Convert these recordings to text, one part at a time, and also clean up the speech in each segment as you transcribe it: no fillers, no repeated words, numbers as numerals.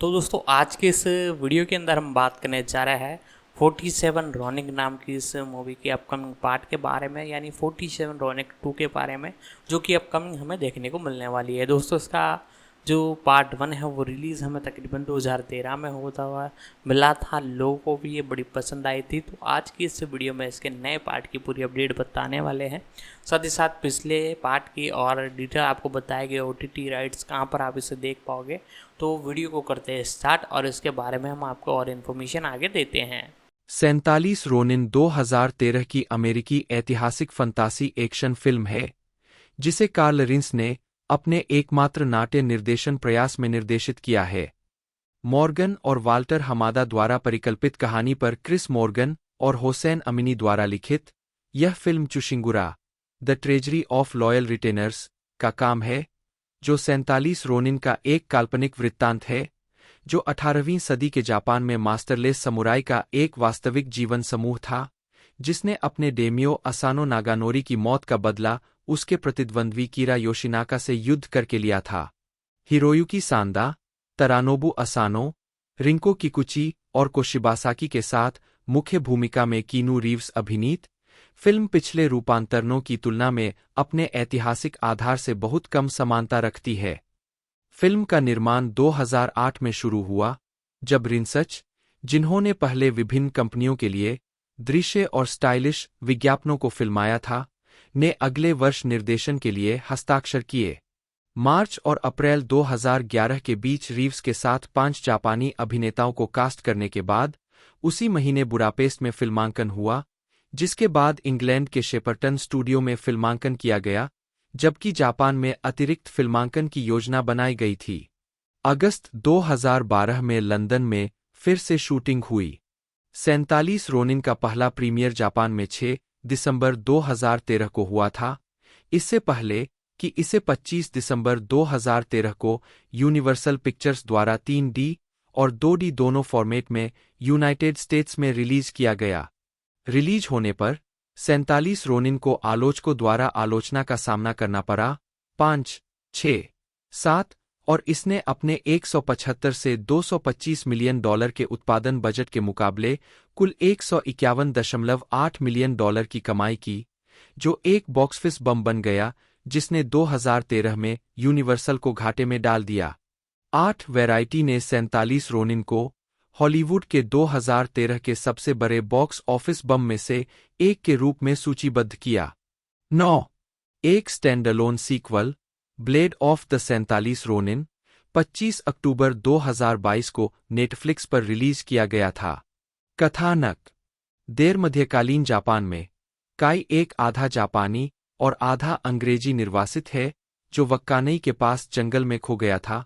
तो दोस्तों आज के इस वीडियो के अंदर हम बात करने जा रहे हैं 47 रॉनिक नाम की इस मूवी की अपकमिंग पार्ट के बारे में, यानी 47 रॉनिक 2 के बारे में, जो कि अपकमिंग हमें देखने को मिलने वाली है। दोस्तों इसका जो पार्ट 1 है वो रिलीज़ हमें तकरीबन 2013 में होता हुआ मिला था। लोगों को भी ये बड़ी पसंद आई थी। तो आज की इस वीडियो में इसके नए पार्ट की पूरी अपडेट बताने वाले हैं, साथ ही साथ पिछले पार्ट की और डिटेल आपको बताया गया, OTT राइट्स कहाँ पर आप इसे देख पाओगे। तो वीडियो को करते हैं स्टार्ट और इसके बारे में हम आपको और इन्फॉर्मेशन आगे देते हैं। 47 रोनिन 2013 की अमेरिकी ऐतिहासिक फंतासी एक्शन फिल्म है, जिसे कार्ल रिंस ने अपने एकमात्र नाट्य निर्देशन प्रयास में निर्देशित किया है। मॉर्गन और वाल्टर हमादा द्वारा परिकल्पित कहानी पर क्रिस मॉर्गन और होसैन अमीनी द्वारा लिखित यह फिल्म चुशिंगुरा the treasury of loyal retainers का काम है, जो 47 रोनिन का एक काल्पनिक वृत्तांत है जो 18वीं सदी के जापान में मास्टरलेस समुराई का एक वास्तविक जीवन समूह था, जिसने अपने डेमियो असानो नागानोरी की मौत का बदला उसके प्रतिद्वंद्वी कीरा योशिनाका से युद्ध करके लिया था। हिरोयुकी सांदा, तरानोबु असानो, रिंको किकुची और कोशिबासाकी के साथ मुख्य भूमिका में कीनू रीव्स अभिनीत फिल्म पिछले रूपांतरणों की तुलना में अपने ऐतिहासिक आधार से बहुत कम समानता रखती है। फिल्म का निर्माण 2008 में शुरू हुआ, जब रिंसच, जिन्होंने पहले विभिन्न कंपनियों के लिए दृश्य और स्टाइलिश विज्ञापनों को फिल्माया था, ने अगले वर्ष निर्देशन के लिए हस्ताक्षर किए। मार्च और अप्रैल 2011 के बीच रीव्स के साथ 5 जापानी अभिनेताओं को कास्ट करने के बाद उसी महीने बुडापेस्ट में फिल्मांकन हुआ, जिसके बाद इंग्लैंड के शेपरटन स्टूडियो में फिल्मांकन किया गया, जबकि जापान में अतिरिक्त फिल्मांकन की योजना बनाई गई थी। अगस्त 2012 में लंदन में फिर से शूटिंग हुई। 47 रोनिन का पहला प्रीमियर जापान में 6 दिसंबर 2013 को हुआ था, इससे पहले कि इसे 25 दिसंबर 2013 को यूनिवर्सल पिक्चर्स द्वारा 3D और 2D दोनों फॉर्मेट में यूनाइटेड स्टेट्स में रिलीज किया गया। रिलीज होने पर 47 रोनिन को आलोचकों द्वारा आलोचना का सामना करना पड़ा, 5, 6, 7, और इसने अपने 175 से $225 मिलियन के उत्पादन बजट के मुकाबले कुल $151.8 मिलियन की कमाई की, जो एक बॉक्सऑफिस बम बन गया, जिसने 2013 में यूनिवर्सल को घाटे में डाल दिया। 8 वैरायटी ने 47 रोनिन को हॉलीवुड के 2013 के सबसे बड़े बॉक्स ऑफिस बम में से एक के रूप में सूचीबद्ध किया। 9. एक standalone sequel, blade of the 47 ronin, 25 अक्टूबर 2022 को नेटफ्लिक्स पर रिलीज किया गया था। कथानक: देर मध्यकालीन जापान में काई एक आधा जापानी और आधा अंग्रेजी निर्वासित है, जो वक्कानई के पास जंगल में खो गया था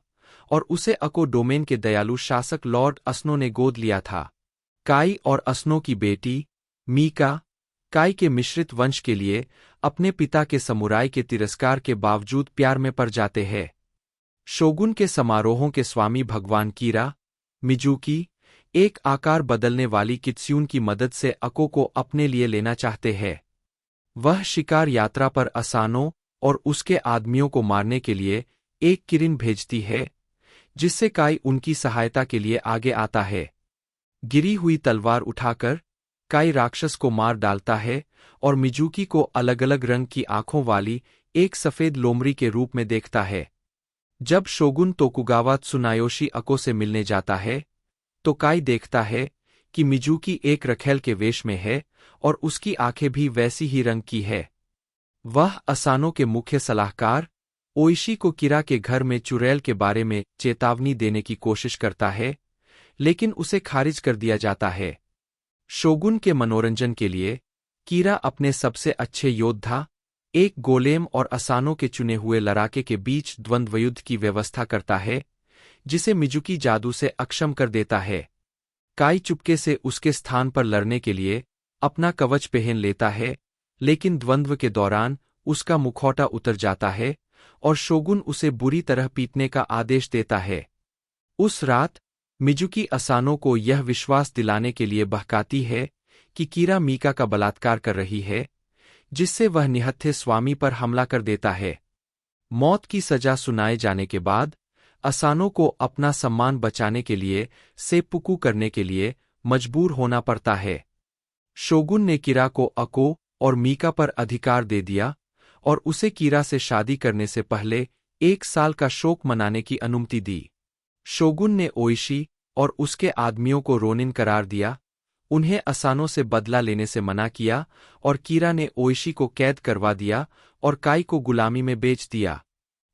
और उसे अको डोमेन के दयालु शासक लॉर्ड अस्नो ने गोद लिया था। काई और अस्नो की बेटी मीका काई के मिश्रित वंश के लिए अपने पिता के समुराई के तिरस्कार के बावजूद प्यार में पड़ जाते हैं। शोगुन के समारोहों के स्वामी भगवान कीरा मिजुकी एक आकार बदलने वाली कित्स्यून की मदद से अको को अपने लिए लेना चाहते हैं। वह शिकार यात्रा पर असानो और उसके आदमियों को मारने के लिए एक किरिन भेजती है, जिससे काई उनकी सहायता के लिए आगे आता है। गिरी हुई तलवार उठाकर काई राक्षस को मार डालता है और मिजुकी को अलग अलग रंग की आंखों वाली एक सफेद लोमड़ी के रूप में देखता है। जब शोगुन तोकुगावा त्सुनायोशी अको से मिलने जाता है, तो काई देखता है कि मिजुकी एक रखेल के वेश में है और उसकी आंखें भी वैसी ही रंग की है। वह असानो के मुख्य सलाहकार ओइशी को कीरा के घर में चुड़ैल के बारे में चेतावनी देने की कोशिश करता है, लेकिन उसे खारिज कर दिया जाता है। शोगुन के मनोरंजन के लिए कीरा अपने सबसे अच्छे योद्धा, एक गोलेम और असानो के चुने हुए लड़ाके के बीच द्वंद्वयुद्ध की व्यवस्था करता है, जिसे मिजुकी जादू से अक्षम कर देता है। काई चुपके से उसके स्थान पर लड़ने के लिए अपना कवच पहन लेता है, लेकिन द्वंद्व के दौरान उसका मुखौटा उतर जाता है और शोगुन उसे बुरी तरह पीटने का आदेश देता है। उस रात मिजुकी असानो को यह विश्वास दिलाने के लिए बहकाती है कि कीरा मीका का बलात्कार कर रही है, जिससे वह निहत्थे स्वामी पर हमला कर देता है। मौत की सजा सुनाए जाने के बाद असानो को अपना सम्मान बचाने के लिए सेप्पुकु करने के लिए मजबूर होना पड़ता है। शोगुन ने किरा को अको और मीका पर अधिकार दे दिया और उसे किरा से शादी करने से पहले 1 साल का शोक मनाने की अनुमति दी। शोगुन ने ओइशी और उसके आदमियों को रोनिन करार दिया, उन्हें असानो से बदला लेने से मना किया और किरा ने ओइशी को कैद करवा दिया और काई को गुलामी में बेच दिया।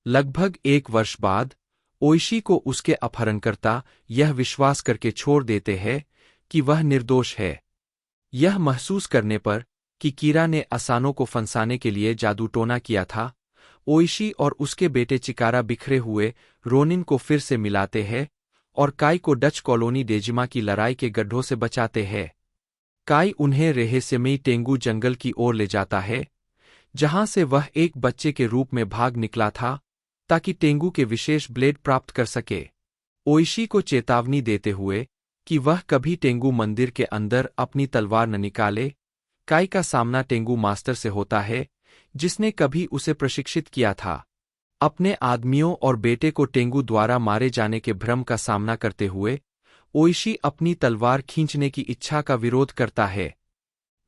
लगभग 1 वर्ष बाद ओइशी को उसके अपहरणकर्ता यह विश्वास करके छोड़ देते हैं कि वह निर्दोष है। यह महसूस करने पर कि किरा ने असानो को फंसाने के लिए जादूटोना किया था, ओइशी और उसके बेटे चिकारा बिखरे हुए रोनिन को फिर से मिलाते हैं और काई को डच कॉलोनी डेजिमा की लड़ाई के गड्ढों से बचाते हैं। काई उन्हें रहस्यमयी टेंगू जंगल की ओर ले जाता है, जहां से वह एक बच्चे के रूप में भाग निकला था ताकि टेंगू के विशेष ब्लेड प्राप्त कर सके। ओइशी को चेतावनी देते हुए कि वह कभी टेंगू मंदिर के अंदर अपनी तलवार न निकाले। काई का सामना टेंगू मास्टर से होता है, जिसने कभी उसे प्रशिक्षित किया था। अपने आदमियों और बेटे को टेंगू द्वारा मारे जाने के भ्रम का सामना करते हुए ओइशी अपनी तलवार खींचने की इच्छा का विरोध करता है।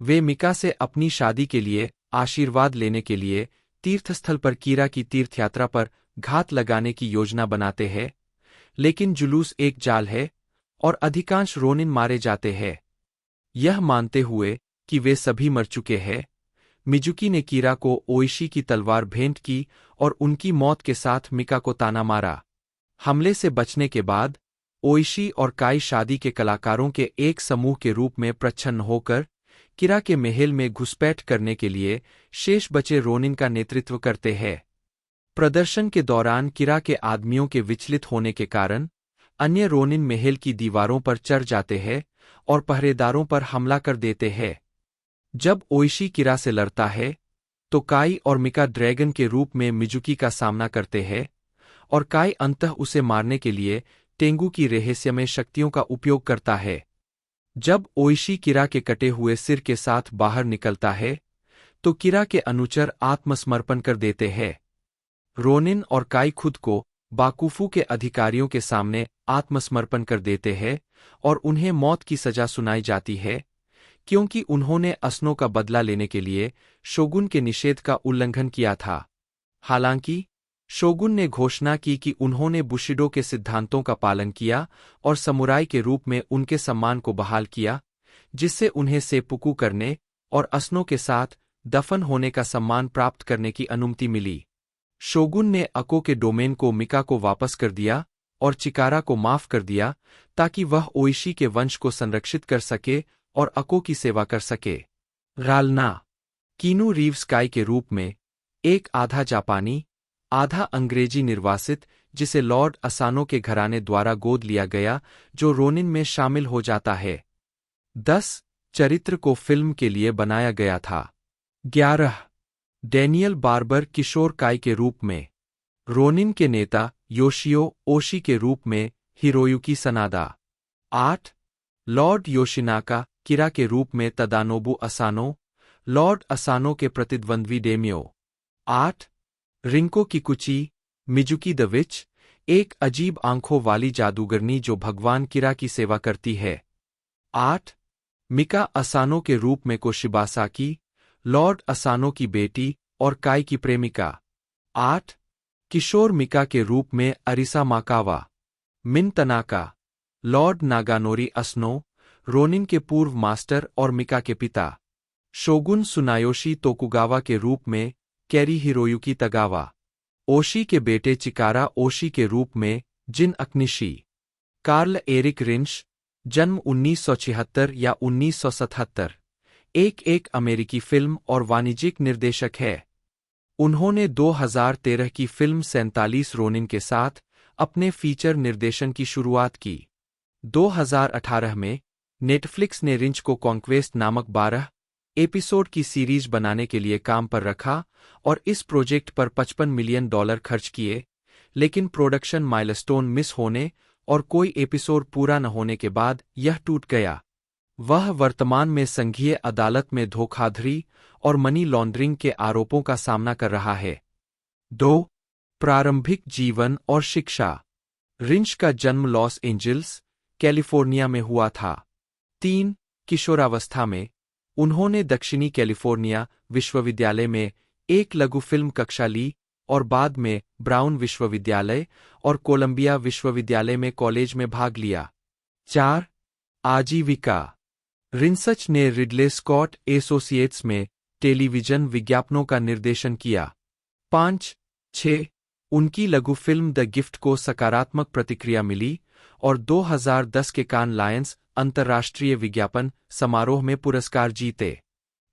वे मिका से अपनी शादी के लिए आशीर्वाद लेने के लिए तीर्थस्थल पर किरा की तीर्थयात्रा पर घात लगाने की योजना बनाते हैं, लेकिन जुलूस एक जाल है और अधिकांश रोनिन मारे जाते हैं। यह मानते हुए कि वे सभी मर चुके हैं, मिजुकी ने किरा को ओइशी की तलवार भेंट की और उनकी मौत के साथ मिका को ताना मारा। हमले से बचने के बाद ओइशी और काई शादी के कलाकारों के एक समूह के रूप में प्रच्छन्न होकर किरा के महल में घुसपैठ करने के लिए शेष बचे रोनिन का नेतृत्व करते हैं। प्रदर्शन के दौरान किरा के आदमियों के विचलित होने के कारण अन्य रोनिन महल की दीवारों पर चढ़ जाते हैं और पहरेदारों पर हमला कर देते हैं। जब ओइशी किरा से लड़ता है तो काई और मिका ड्रैगन के रूप में मिजुकी का सामना करते हैं और काई अंततः उसे मारने के लिए टेंगू की रहस्यमय शक्तियों का उपयोग करता है। जब ओइशी किरा के कटे हुए सिर के साथ बाहर निकलता है तो किरा के अनुचर आत्मसमर्पण कर देते हैं। रोनिन और काई खुद को बाकुफू के अधिकारियों के सामने आत्मसमर्पण कर देते हैं और उन्हें मौत की सजा सुनाई जाती है, क्योंकि उन्होंने असनो का बदला लेने के लिए शोगुन के निषेध का उल्लंघन किया था। हालांकि शोगुन ने घोषणा की कि उन्होंने बुशिडो के सिद्धांतों का पालन किया और समुराई के रूप में उनके सम्मान को बहाल किया, जिससे उन्हें सेप्पुकु करने और असनो के साथ दफन होने का सम्मान प्राप्त करने की अनुमति मिली। शोगुन ने अको के डोमेन को मिका को वापस कर दिया और चिकारा को माफ कर दिया ताकि वह ओइशी के वंश को संरक्षित कर सके और अको की सेवा कर सके। रालना कीनू रीव्स काई के रूप में एक आधा जापानी आधा अंग्रेजी निर्वासित, जिसे लॉर्ड असानो के घराने द्वारा गोद लिया गया, जो रोनिन में शामिल हो जाता है। 10 चरित्र को फिल्म के लिए बनाया गया था। 11 डैनियल बार्बर किशोर काई के रूप में, रोनिन के नेता योशियो ओशी के रूप में हिरोयुकी सनादा। 8 लॉर्ड योशिनाका किरा के रूप में तदानोबु असानो, लॉर्ड असानो के प्रतिद्वंद्वी daimyo. 8 Rinko Kikuchi Mizuki the witch, एक अजीब आंखों वाली जादूगरनी जो भगवान किरा की सेवा करती है। 8 मिका असानो के रूप में कोशिबासाकी, लॉर्ड असानो की बेटी और काई की प्रेमिका। 8 किशोर मिका के रूप में अरिसा माकावा। मिन तनाका लॉर्ड नागानोरी असनो, रोनिन के पूर्व मास्टर और मिका के पिता। शोगुन सुनायोशी तोकुगावा के रूप में कैरी हिरोयुकी तगावा। ओशी के बेटे चिकारा ओशी के रूप में जिन अकनिशी। कार्ल एरिक रिंश, जन्म 1976 या 1977, एक अमेरिकी फिल्म और वाणिज्यिक निर्देशक है। उन्होंने 2013 की फिल्म 47 रोनिन के साथ अपने फीचर निर्देशन की शुरुआत की। 2018 में नेटफ्लिक्स ने रिंच को कॉन्क्वेस्ट नामक 12 एपिसोड की सीरीज बनाने के लिए काम पर रखा और इस प्रोजेक्ट पर $55 मिलियन खर्च किए, लेकिन प्रोडक्शन माइलस्टोन मिस होने और कोई एपिसोड पूरा न होने के बाद यह टूट गया। वह वर्तमान में संघीय अदालत में धोखाधड़ी और मनी लॉन्ड्रिंग के आरोपों का सामना कर रहा है। 2 प्रारंभिक जीवन और शिक्षा। रिंच का जन्म लॉस एंजल्स, कैलिफोर्निया में हुआ था। 3. किशोरावस्था में उन्होंने दक्षिणी कैलिफोर्निया विश्वविद्यालय में एक लघु फिल्म कक्षा ली और बाद में ब्राउन विश्वविद्यालय और कोलंबिया विश्वविद्यालय में कॉलेज में भाग लिया। 4. आजीविका। रिंसच ने रिडले स्कॉट एसोसिएट्स में टेलीविजन विज्ञापनों का निर्देशन किया। 5. 6. उनकी लघु फिल्म द गिफ्ट को सकारात्मक प्रतिक्रिया मिली और 2010 के कान लायंस अंतर्राष्ट्रीय विज्ञापन समारोह में पुरस्कार जीते।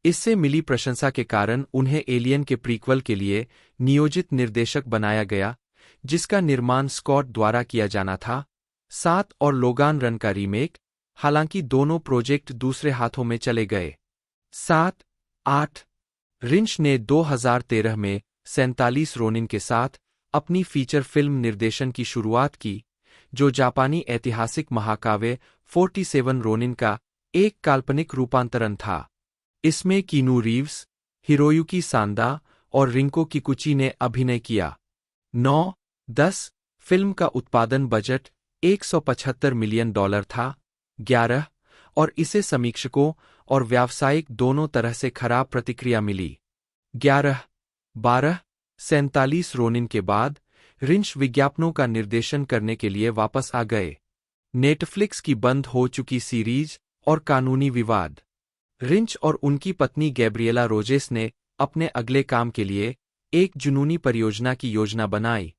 इससे मिली प्रशंसा के कारण उन्हें एलियन के प्रीक्वल के लिए नियोजित निर्देशक बनाया गया, जिसका निर्माण स्कॉट द्वारा किया जाना था। 7. और लोगान रन का रीमेक, हालांकि दोनों प्रोजेक्ट दूसरे हाथों में चले गए। 7. 8. रिंच ने 2013 में 47 रोनिन के साथ अपनी फीचर फिल्म निर्देशन की शुरुआत की, जो जापानी ऐतिहासिक महाकाव्य 47 रोनिन का एक काल्पनिक रूपांतरण था। इसमें कीनू रीव्स, हिरोयुकी सांदा और रिंको किकुची ने अभिनय किया। 9. 10. फिल्म का उत्पादन बजट $175 मिलियन था। 11. और इसे समीक्षकों और व्यावसायिक दोनों तरह से खराब प्रतिक्रिया मिली। 11. 12. 47 रोनिन के बाद रिंच विज्ञापनों का निर्देशन करने के लिए वापस आ गए। नेटफ्लिक्स की बंद हो चुकी सीरीज और कानूनी विवाद। रिंच और उनकी पत्नी गैब्रिएला रोजेस ने अपने अगले काम के लिए एक जुनूनी परियोजना की योजना बनाई।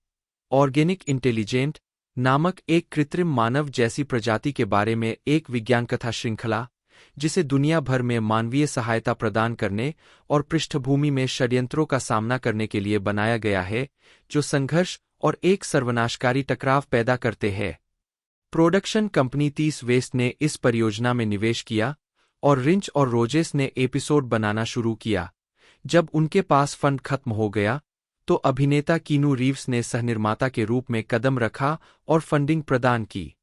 ऑर्गेनिक इंटेलिजेंट नामक एक कृत्रिम मानव जैसी प्रजाति के बारे में एक विज्ञान कथा श्रृंखला, जिसे दुनिया भर में मानवीय सहायता प्रदान करने और पृष्ठभूमि में षड्यंत्रों का सामना करने के लिए बनाया गया है, जो संघर्ष और एक सर्वनाशकारी टकराव पैदा करते हैं। प्रोडक्शन कंपनी 30 वेस्ट ने इस परियोजना में निवेश किया और रिंच और रोजेस ने एपिसोड बनाना शुरू किया। जब उनके पास फंड खत्म हो गया, तो अभिनेता कीनू रीव्स ने सहनिर्माता के रूप में कदम रखा और फंडिंग प्रदान की।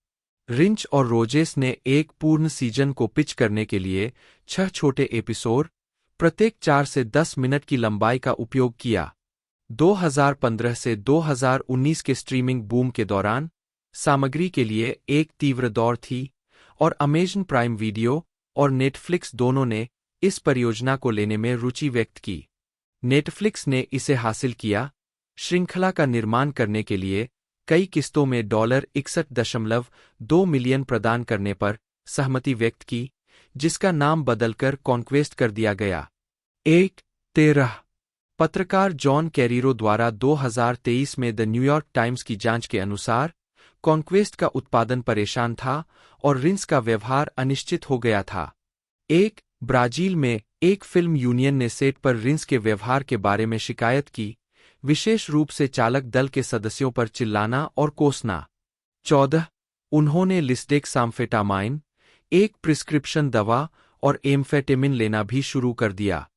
रिंच और रोजेस ने एक पूर्ण सीजन को पिच करने के लिए 6 छोटे एपिसोड, प्रत्येक 4 से 10 मिनट की लंबाई का उपयोग किया। 2015 से 2019 के स्ट्रीमिंग बूम के दौरान सामग्री के लिए एक तीव्र दौड़ थी और अमेज़न प्राइम वीडियो और नेटफ्लिक्स दोनों ने इस परियोजना को लेने में रुचि व्यक्त की। नेटफ्लिक्स ने इसे हासिल किया। श्रृंखला का निर्माण करने के लिए कई किस्तों में $61.2 मिलियन प्रदान करने पर सहमति व्यक्त की, जिसका नाम बदलकर कॉन्क्वेस्ट कर दिया गया। 13. पत्रकार जॉन कैरिरो द्वारा 2023 में द न्यूयॉर्क टाइम्स की जांच के अनुसार कॉन्क्वेस्ट का उत्पादन परेशान था और रिंच का व्यवहार अनिश्चित हो गया था। ब्राजील में एक फिल्म यूनियन ने सेट पर रिंच के व्यवहार के बारे में शिकायत की, विशेष रूप से चालक दल के सदस्यों पर चिल्लाना और कोसना। 14. उन्होंने लिस्डेक्सामफेटामाइन, एक प्रिस्क्रिप्शन दवा और एम्फेटेमिन लेना भी शुरू कर दिया।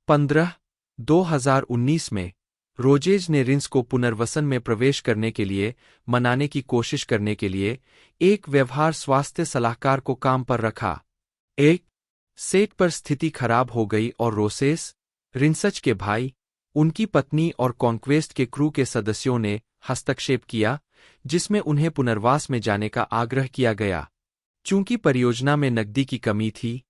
15. 2019 में रोजेज ने रिंच को पुनर्वसन में प्रवेश करने के लिए मनाने की कोशिश करने के लिए एक व्यवहार स्वास्थ्य सलाहकार को काम पर रखा। सेट पर स्थिति खराब हो गई और रोसेस, रिंसच के भाई, उनकी पत्नी और कॉन्क्वेस्ट के क्रू के सदस्यों ने हस्तक्षेप किया, जिसमें उन्हें पुनर्वास में जाने का आग्रह किया गया। चूंकि परियोजना में नकदी की कमी थी,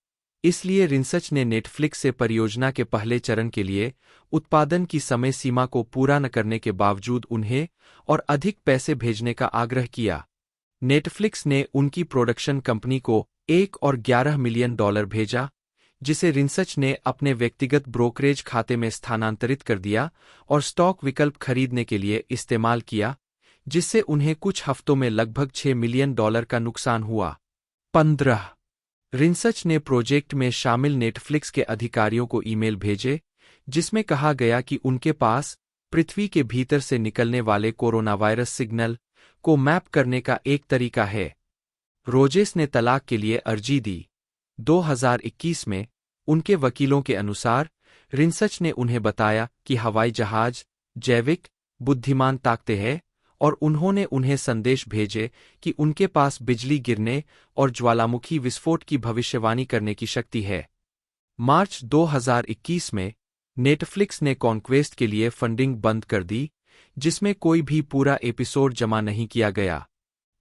इसलिए रिंसच ने नेटफ्लिक्स से परियोजना के पहले चरण के लिए उत्पादन की समय सीमा को पूरा न करने के बावजूद उन्हें और अधिक पैसे भेजने का आग्रह किया। नेटफ्लिक्स ने उनकी प्रोडक्शन कंपनी को $1.11 मिलियन भेजा, जिसे रिंसच ने अपने व्यक्तिगत ब्रोकरेज खाते में स्थानांतरित कर दिया और स्टॉक विकल्प खरीदने के लिए इस्तेमाल किया, जिससे उन्हें कुछ हफ्तों में लगभग $6 मिलियन का नुकसान हुआ। 15. रिंसच ने प्रोजेक्ट में शामिल नेटफ्लिक्स के अधिकारियों को ईमेल भेजे, जिसमें कहा गया कि उनके पास पृथ्वी के भीतर से निकलने वाले कोरोनावायरस सिग्नल को मैप करने का एक तरीका है। रोजेस ने तलाक के लिए अर्जी दी। 2021 में उनके वकीलों के अनुसार रिंसच ने उन्हें बताया कि हवाई जहाज जैविक बुद्धिमान ताकते हैं और उन्होंने उन्हें संदेश भेजे कि उनके पास बिजली गिरने और ज्वालामुखी विस्फोट की भविष्यवाणी करने की शक्ति है। मार्च 2021 में नेटफ्लिक्स ने कॉन्क्वेस्ट के लिए फंडिंग बंद कर दी, जिसमें कोई भी पूरा एपिसोड जमा नहीं किया गया।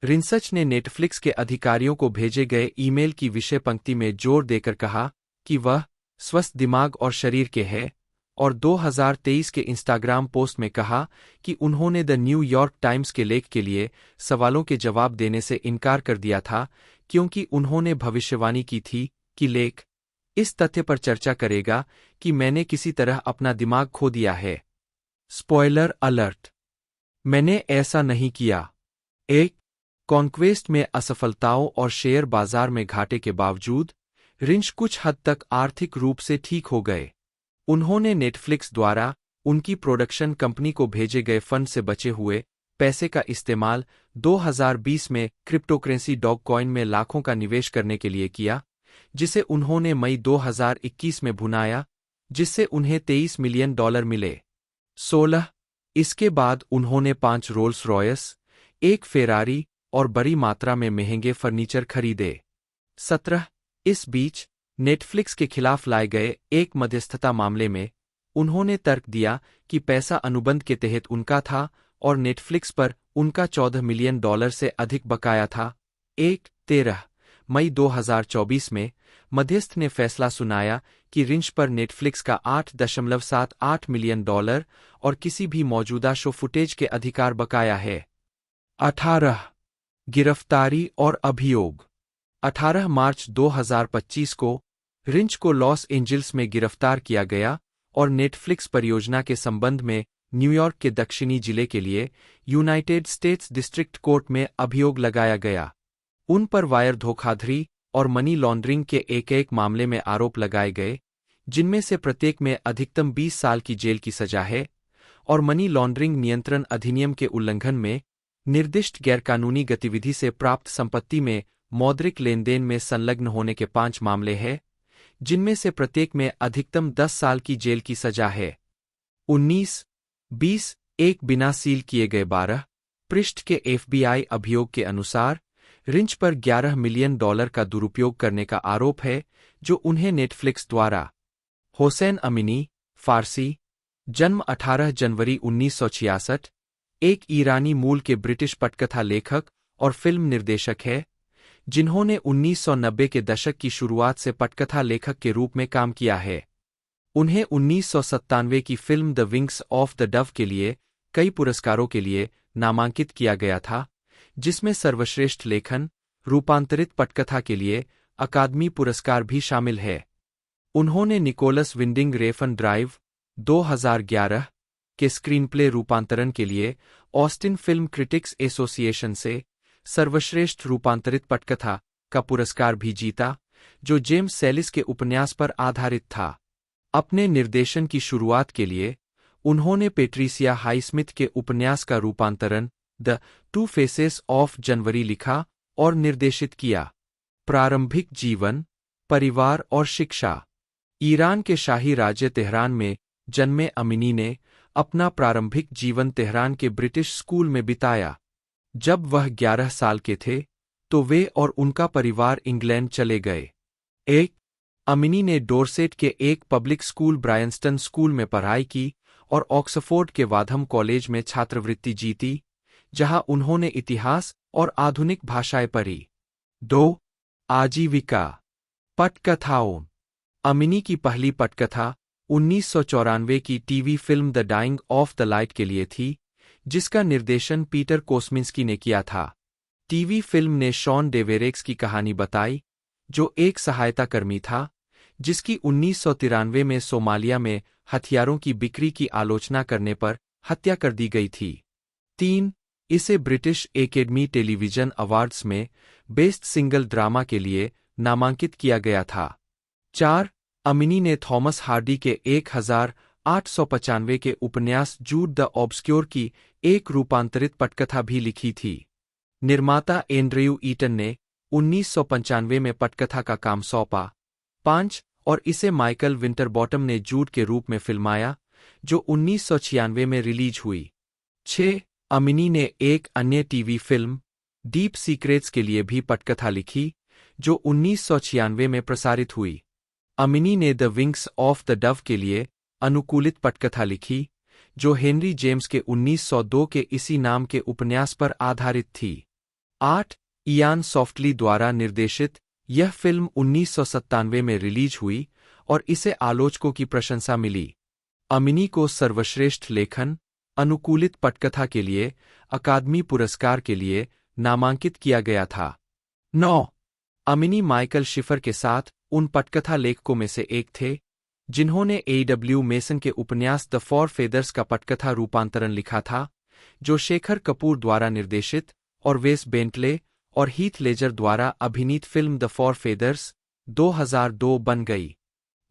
रिंसच ने नेटफ्लिक्स के अधिकारियों को भेजे गए ईमेल की विषय पंक्ति में जोर देकर कहा कि वह स्वस्थ दिमाग और शरीर के हैं, और 2023 के इंस्टाग्राम पोस्ट में कहा कि उन्होंने द न्यूयॉर्क टाइम्स के लेख के लिए सवालों के जवाब देने से इनकार कर दिया था क्योंकि उन्होंने भविष्यवाणी की थी कि लेख इस तथ्य पर चर्चा करेगा कि मैंने किसी तरह अपना दिमाग खो दिया है। स्पॉइलर अलर्ट, मैंने ऐसा नहीं किया। एक कॉन्क्वेस्ट में असफलताओं और शेयर बाजार में घाटे के बावजूद रिंच कुछ हद तक आर्थिक रूप से ठीक हो गए। उन्होंने नेटफ्लिक्स द्वारा उनकी प्रोडक्शन कंपनी को भेजे गए फंड से बचे हुए पैसे का इस्तेमाल 2020 में क्रिप्टोकरेंसी डॉगकॉइन में लाखों का निवेश करने के लिए किया, जिसे उन्होंने मई 2021 में भुनाया, जिससे उन्हें $23 मिलियन मिले। 16 इसके बाद उन्होंने 5 रोल्स रॉयस, एक फेरारी और बड़ी मात्रा में महंगे फर्नीचर खरीदे। 17 इस बीच नेटफ्लिक्स के खिलाफ लाए गए एक मध्यस्थता मामले में उन्होंने तर्क दिया कि पैसा अनुबंध के तहत उनका था और नेटफ्लिक्स पर उनका $14 मिलियन से अधिक बकाया था। 13 मई 2024 में मध्यस्थ ने फैसला सुनाया कि रिंच पर नेटफ्लिक्स का $8.78 मिलियन और किसी भी मौजूदा शो फुटेज के अधिकार बकाया है। 18 गिरफ्तारी और अभियोग। 18 मार्च 2025 को रिंच को लॉस एंजिल्स में गिरफ्तार किया गया और नेटफ्लिक्स परियोजना के संबंध में न्यूयॉर्क के दक्षिणी जिले के लिए यूनाइटेड स्टेट्स डिस्ट्रिक्ट कोर्ट में अभियोग लगाया गया। उन पर वायर धोखाधड़ी और मनी लॉन्ड्रिंग के एक मामले में आरोप लगाए गए, जिनमें से प्रत्येक में अधिकतम 20 साल की जेल की सजा है, और मनी लॉन्ड्रिंग नियंत्रण अधिनियम के उल्लंघन में निर्दिष्ट गैरकानूनी गतिविधि से प्राप्त संपत्ति में मौद्रिक लेनदेन में संलग्न होने के 5 मामले हैं, जिनमें से प्रत्येक में अधिकतम 10 साल की जेल की सजा है। 19-20 एक बिना सील किए गए 12 पृष्ठ के FBI अभियोग के अनुसार रिंच पर $11 मिलियन का दुरुपयोग करने का आरोप है, जो उन्हें नेटफ्लिक्स द्वारा। होसैन अमीनी, फारसी, जन्म 18 जनवरी 1966, एक ईरानी मूल के ब्रिटिश पटकथा लेखक और फिल्म निर्देशक है, जिन्होंने 1990 के दशक की शुरुआत से पटकथा लेखक के रूप में काम किया है। उन्हें 1997 की फिल्म the wings of the Dove के लिए कई पुरस्कारों के लिए नामांकित किया गया था, जिसमें सर्वश्रेष्ठ लेखन, रूपांतरित पटकथा के लिए अकादमी पुरस्कार भी शामिल है। उन्होंने निकोलस विंडिंग रेफन ड्राइव 2011 के स्क्रीनप्ले रूपांतरण के लिए ऑस्टिन फिल्म क्रिटिक्स एसोसिएशन से सर्वश्रेष्ठ रूपांतरित पटकथा का पुरस्कार भी जीता, जो जेम्स सेलिस के उपन्यास पर आधारित था। अपने निर्देशन की शुरुआत के लिए उन्होंने पेट्रिसिया हाईस्मिथ के उपन्यास का रूपांतरण द टू फेसेस ऑफ जनवरी लिखा और निर्देशित किया। प्रारंभिक जीवन, परिवार और शिक्षा। ईरान के शाही राज्य तेहरान में जन्मे अमीनी ने अपना प्रारंभिक जीवन तेहरान के ब्रिटिश स्कूल में बिताया। जब वह 11 साल के थे, तो वे और उनका परिवार इंग्लैंड चले गए। अमीनी ने डोरसेट के एक पब्लिक स्कूल ब्रायंस्टन स्कूल में पढ़ाई की और ऑक्सफोर्ड के वाधम कॉलेज में छात्रवृत्ति जीती, जहां उन्होंने इतिहास और आधुनिक भाषाएं पढ़ी। 2 आजीविका। पटकथाओं। अमीनी की पहली पटकथा 1994 की TV film the dying of the light के लिए थी, जिसका निर्देशन पीटर कोस्मिंस्की ने किया था। टीवी फिल्म ने शॉन डेवेरेक्स की कहानी बताई, जो एक सहायता कर्मी था, जिसकी 1993 में सोमालिया में हथियारों की बिक्री की आलोचना करने पर हत्या कर दी गई थी। 3 इसे ब्रिटिश एकेडमी टेलीविजन अवार्ड्स में बेस्ट सिंगल ड्रामा के लिए नामांकित किया गया था। 4 अमीनी ने थॉमस हार्डी के 1895 के उपन्यास जूड द ऑब्सक्योर की एक रूपांतरित पटकथा भी लिखी थी। निर्माता एंड्रयू ईटन ने 1995 में पटकथा का काम सौंपा। 5 और इसे माइकल विंटरबॉटम ने जूड के रूप में फिल्माया, जो 1996 में रिलीज हुई। 6 अमीनी ने एक अन्य टीवी फिल्म डीप सीक्रेट्स के लिए भी पटकथा लिखी, जो 1996 में प्रसारित हुई। अमीनी ने the wings of the Dove के लिए अनुकूलित पटकथा लिखी, जो हेनरी जेम्स के 1902 के इसी नाम के उपन्यास पर आधारित थी। 8. इयान सॉफ्टली द्वारा निर्देशित यह फिल्म 1997 में रिलीज हुई और इसे आलोचकों की प्रशंसा मिली। अमिनी को सर्वश्रेष्ठ लेखन अनुकूलित पटकथा के लिए अकादमी पुरस्कार के लिए नामांकित किया गया था। 9. अमिनी माइकल शिफर के साथ उन पटकथा लेखकों में से एक थे जिन्होंने A.W. मेसन के उपन्यास द फोर फेदर्स का पटकथा रूपांतरण लिखा था, जो शेखर कपूर द्वारा निर्देशित और वेस बेंटले और हीथ लेजर द्वारा अभिनीत फिल्म द फोर फेदर्स 2002 बन गई।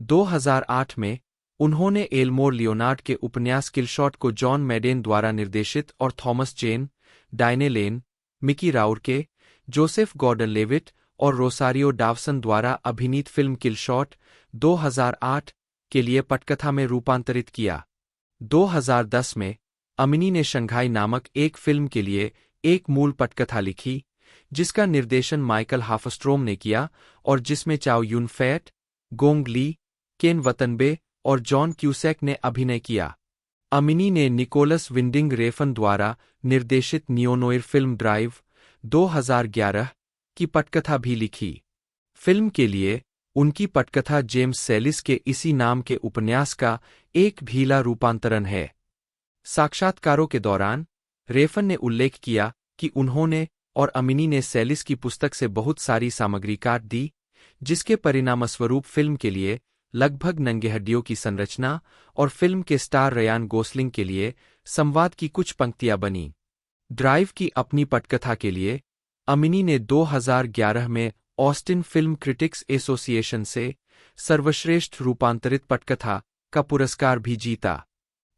2008 में उन्होंने एल्मोर लियोनार्ड के उपन्यास किलशॉट को जॉन मैडेन द्वारा निर्देशित और थॉमस जेन, डायने लेन, मिकी राउरके, जोसेफ गॉर्डन लेविट और रोसारियो डावसन द्वारा अभिनीत फिल्म किलशॉट 2008 के लिए पटकथा में रूपांतरित किया। 2010 में अमिनी ने शंघाई नामक एक फिल्म के लिए एक मूल पटकथा लिखी, जिसका निर्देशन माइकल हाफस्ट्रोम ने किया और जिसमें चाओ यून फैट, गोंग ली, केन वतनबे और जॉन क्यूसैक ने अभिनय किया। अमिनी ने निकोलस विंडिंग रेफन द्वारा निर्देशित नियोनोइर फिल्म ड्राइव 2011 की पटकथा भी लिखी। फिल्म के लिए उनकी पटकथा जेम्स सेलिस के इसी नाम के उपन्यास का एक भीला रूपांतरण है। साक्षात्कारों के दौरान रेफन ने उल्लेख किया कि उन्होंने और अमिनी ने सेलिस की पुस्तक से बहुत सारी सामग्री काट दी, जिसके परिणामस्वरूप फिल्म के लिए लगभग नंगे हड्डियों की संरचना और फिल्म के स्टार रयान गोसलिंग के लिए संवाद की कुछ पंक्तियां बनी। ड्राइव की अपनी पटकथा के लिए अमिनी ने 2011 में ऑस्टिन फिल्म क्रिटिक्स एसोसिएशन से सर्वश्रेष्ठ रूपांतरित पटकथा का पुरस्कार भी जीता।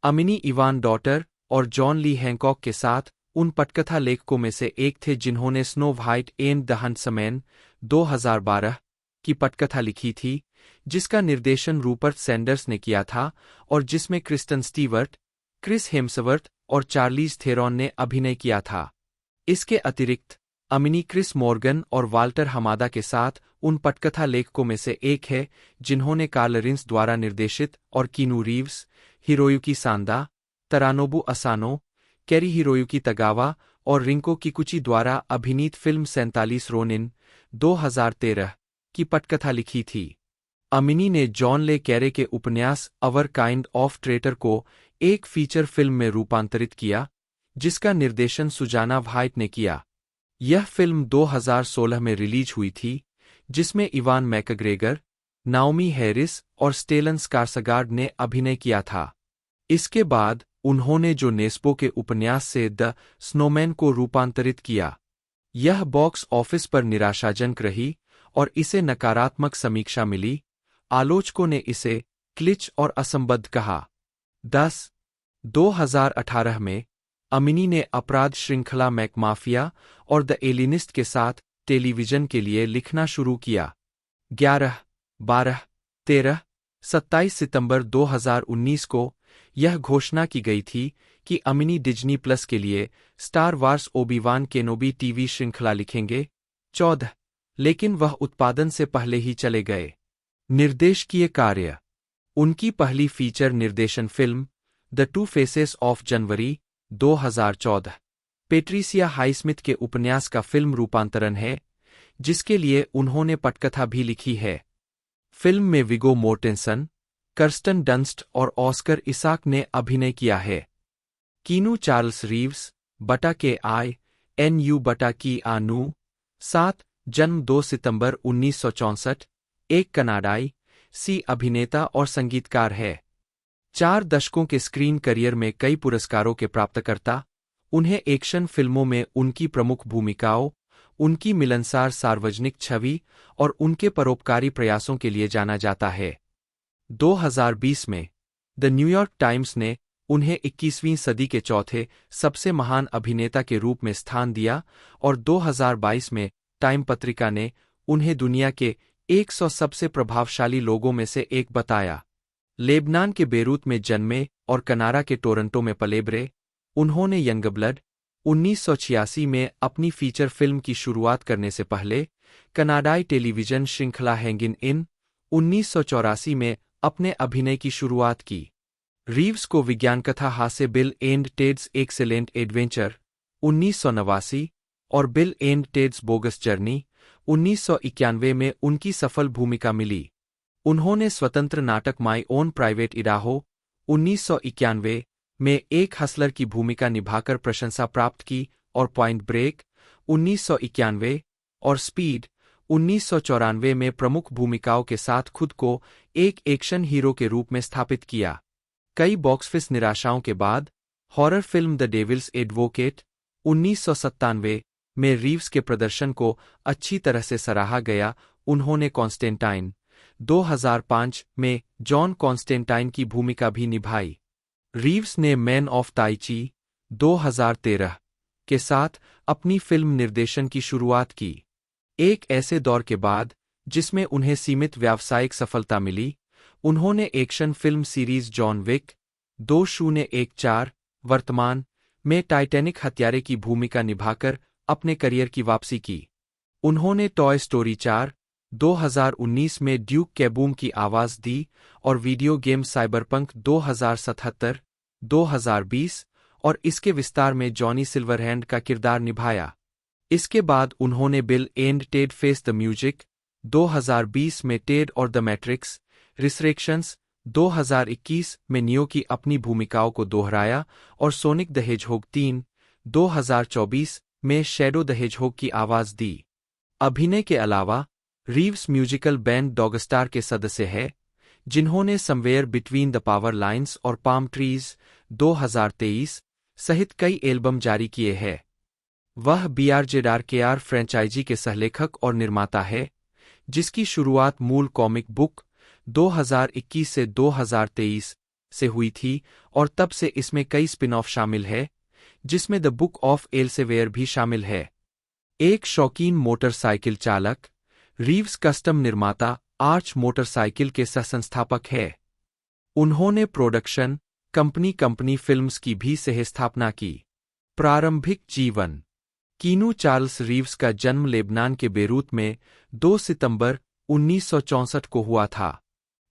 अमिनी इवान डॉटर और जॉन ली हैंकॉक के साथ उन पटकथा लेखकों में से एक थे जिन्होंने snow white and the huntsman 2012 की पटकथा लिखी थी, जिसका निर्देशन रूपर्ट सैंडर्स ने किया था और जिसमें क्रिस्टन स्टीवर्ट, क्रिस हेम्सवर्थ और चार्लीज थेरॉन ने अभिनय किया था। इसके अतिरिक्त अमिनी क्रिस मॉर्गन और वाल्टर हमादा के साथ उन पटकथा लेखकों में से एक है जिन्होंने कार्ल रिंस द्वारा निर्देशित और Keanu Reeves, Hiroyuki Sanada, Tadanobu Asano, Cary Hiroyuki Tagawa और रिंको किकुची द्वारा अभिनीत फिल्म 47 रोनिन 2013 की पटकथा लिखी थी। अमिनी ने जॉन ले कैरे के उपन्यास अवर काइंड ऑफ ट्रेटर को एक फीचर फिल्म में रूपांतरित किया, जिसका निर्देशन सुजाना व्हाइट ने किया। यह फिल्म 2016 में रिलीज हुई थी, जिसमें इवान मैकग्रेगर, नाओमी हैरिस और स्टेलन स्कार्सगार्ड ने अभिनय किया था। इसके बाद उन्होंने जो नेस्बो के उपन्यास से द स्नोमैन को रूपांतरित किया। यह बॉक्स ऑफिस पर निराशाजनक रही और इसे नकारात्मक समीक्षा मिली। आलोचकों ने इसे क्लिच और असंबद्ध कहा। 10. 2018 में अमिनी ने अपराध श्रृंखला मैकमाफिया और द एलिनिस्ट के साथ टेलीविजन के लिए लिखना शुरू किया। 11, 12, 13, 27 सितंबर 2019 को यह घोषणा की गई थी कि अमिनी डिज्नी प्लस के लिए स्टार वार्स ओबी-वान केनोबी टीवी श्रृंखला लिखेंगे। 14, लेकिन वह उत्पादन से पहले ही चले गए। निर्देशकीय कार्य: उनकी पहली फीचर निर्देशन फिल्म the two faces of January 2014 Patricia Highsmith के उपन्यास का फिल्म रूपांतरण है, जिसके लिए उन्होंने पटकथा भी लिखी है। फिल्म में विगो मोर्टेंसन, कर्स्टन डंस्ट और ऑस्कर इसाक ने अभिनय किया है। कीनू चार्ल्स रीव्स, बटा के आई एन यू बटा की आनू। 7, जन्म 2 सितंबर 1964, एक कनाडाई सी अभिनेता और संगीतकार है। 4 दशकों के स्क्रीन करियर में कई पुरस्कारों के प्राप्तकर्ता। उन्हें एक्शन फिल्मों में उनकी प्रमुख भूमिकाओं, उनकी मिलनसार सार्वजनिक छवि और उनके परोपकारी प्रयासों के लिए जाना जाता है। 2020 में द न्यूयॉर्क टाइम्स ने उन्हें 21वीं सदी के चौथे सबसे महान अभिनेता के रूप में स्थान दिया और 2022 में टाइम पत्रिका ने उन्हें दुनिया के 100 सबसे प्रभावशाली लोगों में से एक बताया। लेबनान के बेरूत में जन्मे और कनाडा के टोरंटो में पले बड़े, उन्होंने यंगब्लड 1986 में अपनी फीचर फिल्म की शुरुआत करने से पहले कनाडाई टेलीविजन श्रृंखला हैंगिन इन 1984 में अपने अभिनय की शुरुआत की। रीव्स को विज्ञान कथा हास्य bill and TEDs excellent adventure 1989 और bill and TEDs bogus journey 1991 में उनकी सफल भूमिका मिली। उन्होंने स्वतंत्र नाटक माई ओन प्राइवेट इडाहो 1991 में एक हसलर की भूमिका निभाकर प्रशंसा प्राप्त की और पॉइंट ब्रेक 1991 और स्पीड 1994 में प्रमुख भूमिकाओं के साथ खुद को एक एक्शन हीरो के रूप में स्थापित किया। कई बॉक्स निराशाओं के बाद horror film the devil's advocate 1997 में रीव्स के प्रदर्शन को अच्छी तरह से सराहा गया। उन्होंने कॉन्स्टेंटाइन 2005 में जॉन कॉन्स्टेंटाइन की भूमिका भी निभाई। रीव्स ने मैन ऑफ ताई ची 2013 के साथ अपनी फिल्म निर्देशन की शुरुआत की। एक ऐसे दौर के बाद जिसमें उन्हें सीमित व्यावसायिक सफलता मिली, उन्होंने action film series John Wick 2014 वर्तमान में टाइटैनिक हत्यारे की भूमिका निभाकर अपने करियर की वापसी की। उन्होंने टॉय स्टोरी 4 2019 में ड्यूक कैबूम की आवाज दी और वीडियो गेम साइबरपंक 2077 2020 और इसके विस्तार में जॉनी सिल्वरहैंड का किरदार निभाया। इसके बाद उन्होंने bill and Ted face the music 2020 में टेड और द मैट्रिक्स रिसरेक्शंस 2021 में नियो की अपनी भूमिकाओं को दोहराया और सोनिक द हेजहोग 3 2024 में शैडो द हेजहोग की आवाज दी। अभिनय के अलावा रीव्स म्यूजिकल बैंड डॉगस्टार के सदस्य है, जिन्होंने somewhere between the power lines और पाम ट्रीज 2023 सहित कई एल्बम जारी किए हैं। वह BRJDRKR फ्रेंचाइजी के सहलेखक और निर्माता है, जिसकी शुरुआत मूल कॉमिक बुक 2021 से 2023 से हुई थी और तब से इसमें कई स्पिन ऑफ शामिल है, जिसमें द बुक ऑफ एल्सेवियर भी शामिल है। एक शौकीन मोटरसाइकिल चालक, रीव्स कस्टम निर्माता आर्च मोटरसाइकिल के सह-संस्थापक है। उन्होंने प्रोडक्शन कंपनी फिल्म्स की भी सह-स्थापना की। प्रारंभिक जीवन। कीनू चार्ल्स रीव्स का जन्म लेबनान के बेरूत में 2 सितंबर 1964 को हुआ था।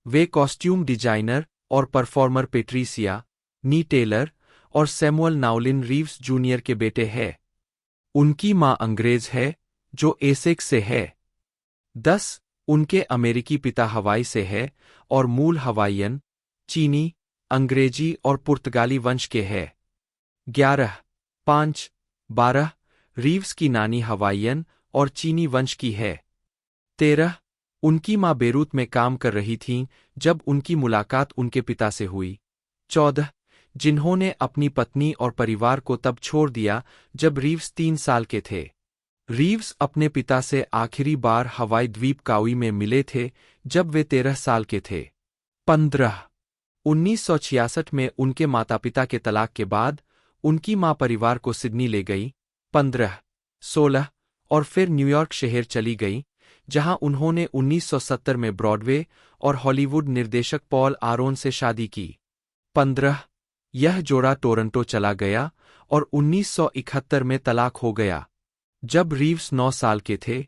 वे कॉस्ट्यूम डिजाइनर और परफॉर्मर पेट्रिसिया नी टेलर और सैमुअल नाउलिन रीव्स जूनियर के बेटे हैं। उनकी मां अंग्रेज है, जो एसेक्स से है। 10 उनके अमेरिकी पिता हवाई से है और मूल हवाईयन, चीनी, अंग्रेजी और पुर्तगाली वंश के हैं। 11 5 12 रीव्स की नानी हवाईयन और चीनी वंश की है। 13 उनकी मां बेरूत में काम कर रही थीं जब उनकी मुलाकात उनके पिता से हुई। 14 जिन्होंने अपनी पत्नी और परिवार को तब छोड़ दिया जब रीव्स 3 साल के थे। रीव्स अपने पिता से आखिरी बार हवाई द्वीप काउई में मिले थे जब वे 13 साल के थे। 15 1966 में उनके माता-पिता के तलाक के बाद उनकी मां परिवार को सिडनी ले गई। 15 16 और फिर न्यूयॉर्क शहर चली गई, जहां उन्होंने 1970 में ब्रॉडवे और हॉलीवुड निर्देशक पॉल आरोन से शादी की। 15 यह जोड़ा टोरंटो चला गया और 1971 में तलाक हो गया। जब रीव्स 9 साल के थे,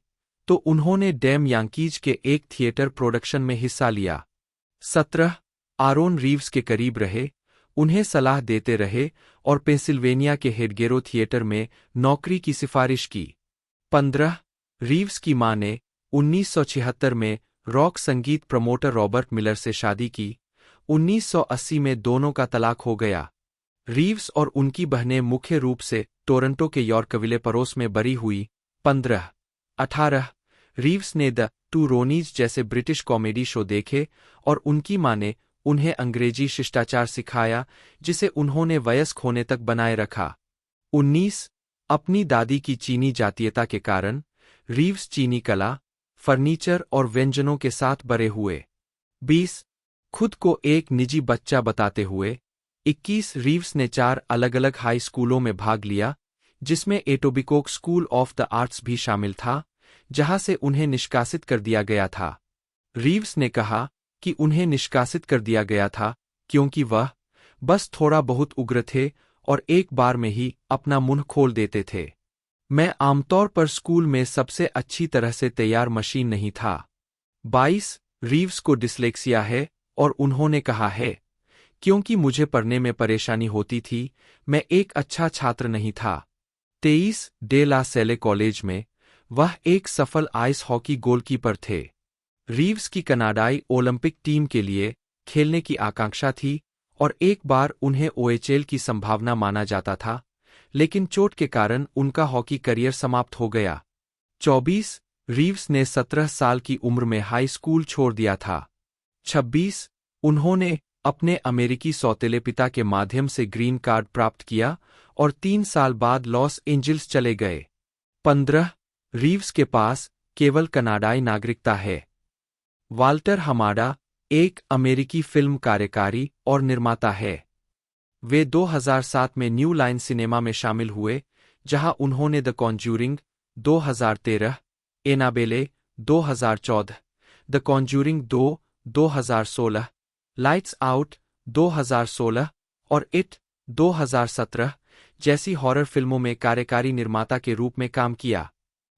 तो उन्होंने डैम यांकीज के एक थिएटर प्रोडक्शन में हिस्सा लिया। 17 आरोन रीव्स के करीब रहे, उन्हें सलाह देते रहे और पेंसिल्वेनिया के हेडगेरो थिएटर में नौकरी की सिफारिश की। 15 रीव्स की मां ने 1976 में रॉक संगीत प्रमोटर रॉबर्ट मिलर से शादी की। 1980 में दोनों का तलाक हो गया। रीव्स और उनकी बहनें मुख्य रूप से टोरंटो के यॉर्कविले पड़ोस में बड़ी हुई। 15 18 रीव्स ने द टू रोनीज जैसे ब्रिटिश कॉमेडी शो देखे और उनकी मां ने उन्हें अंग्रेजी शिष्टाचार सिखाया, जिसे उन्होंने वयस्क होने तक बनाए रखा। 19 अपनी दादी की चीनी जातीयता के कारण रीव्स चीनी कला, फर्नीचर और व्यंजनों के साथ बड़े हुए। 20 खुद को एक निजी बच्चा बताते हुए 21 रीव्स ने 4 अलग-अलग हाई स्कूलों में भाग लिया, जिसमें एटोबिकोक स्कूल ऑफ द आर्ट्स भी शामिल था, जहां से उन्हें निष्कासित कर दिया गया था। रीव्स ने कहा कि उन्हें निष्कासित कर दिया गया था क्योंकि वह बस थोड़ा बहुत उग्र थे और एक बार में ही अपना मुंह खोल देते थे। मैं आमतौर पर स्कूल में सबसे अच्छी तरह से तैयार मशीन नहीं था। 22 रीव्स को डिस्लेक्सिया है और उन्होंने कहा है, क्योंकि मुझे पढ़ने में परेशानी होती थी, मैं एक अच्छा छात्र नहीं था। 23 डे ला सेले कॉलेज में वह एक सफल आइस हॉकी गोलकीपर थे। रीव्स की कनाडाई ओलंपिक टीम के लिए खेलने की आकांक्षा थी और एक बार उन्हें ओएचएल की संभावना माना जाता था, लेकिन चोट के कारण उनका हॉकी करियर समाप्त हो गया। 24 रीव्स ने 17 साल की उम्र में हाई स्कूल छोड़ दिया था। 26 उन्होंने अपने अमेरिकी सौतेले पिता के माध्यम से ग्रीन कार्ड प्राप्त किया और 3 साल बाद लॉस एंजिल्स चले गए। 15 रीव्स के पास केवल कनाडाई नागरिकता है। वाल्टर हमाडा एक अमेरिकी फिल्म कार्यकारी और निर्माता है। वे 2007 में न्यू लाइन सिनेमा में शामिल हुए, जहां उन्होंने the Conjuring 2013, Annabelle 2014, the Conjuring 2 2016, lights out 2016 और इट 2017 जैसी हॉरर फिल्मों में कार्यकारी निर्माता के रूप में काम किया।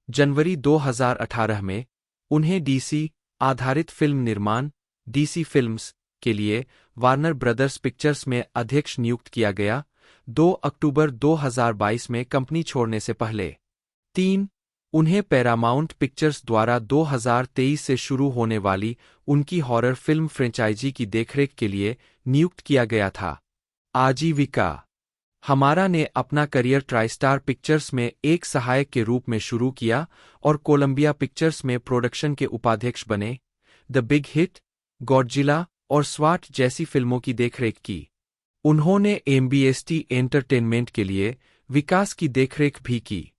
जनवरी 2018 में उन्हें डीसी आधारित फिल्म निर्माण डीसी फिल्म्स के लिए वार्नर ब्रदर्स पिक्चर्स में अध्यक्ष नियुक्त किया गया, 2 अक्टूबर 2022 में कंपनी छोड़ने से पहले। 3 उन्हें पैरामाउंट पिक्चर्स द्वारा 2023 से शुरू होने वाली उनकी हॉरर फिल्म फ्रेंचाइजी की देखरेख के लिए नियुक्त किया गया था। आजीविका हमारा ने अपना करियर ट्राइस्टार पिक्चर्स में एक सहायक के रूप में शुरू किया और कोलंबिया पिक्चर्स में प्रोडक्शन के उपाध्यक्ष बने। द बिग हिट, गॉडजिला और स्वाट जैसी फिल्मों की देखरेख की। उन्होंने एमबीएसटी एंटरटेनमेंट के लिए विकास की देखरेख भी की।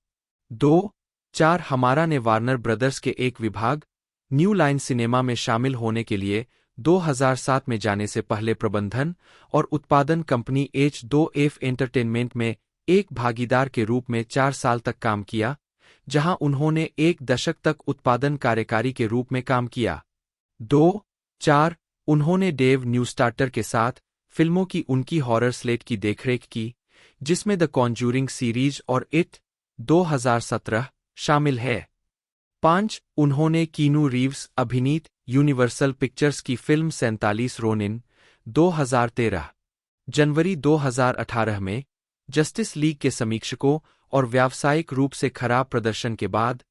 2-4 हमारा ने वार्नर ब्रदर्स के एक विभाग, न्यू लाइन सिनेमा में शामिल होने के लिए 2007 में जाने से पहले प्रबंधन और उत्पादन कंपनी H2F एंटरटेनमेंट में एक भागीदार के रूप में 4 साल तक काम किया, जहां उन्होंने 1 दशक तक उत्पादन कार्यकारी के रूप में काम किया। 2-4 उन्होंने डेव न्यूस्टार्टर के साथ फिल्मों की उनकी हॉरर स्लेट की देखरेख की, जिसमें द कॉन्ज्यूरिंग सीरीज और इट 2017 शामिल है। 5 उन्होंने कीनू रीव्स अभिनीत यूनिवर्सल पिक्चर्स की फिल्म 47 रोनिन 2013, जनवरी 2018 में जस्टिस लीग के समीक्षकों और व्यावसायिक रूप से खराब प्रदर्शन के बाद।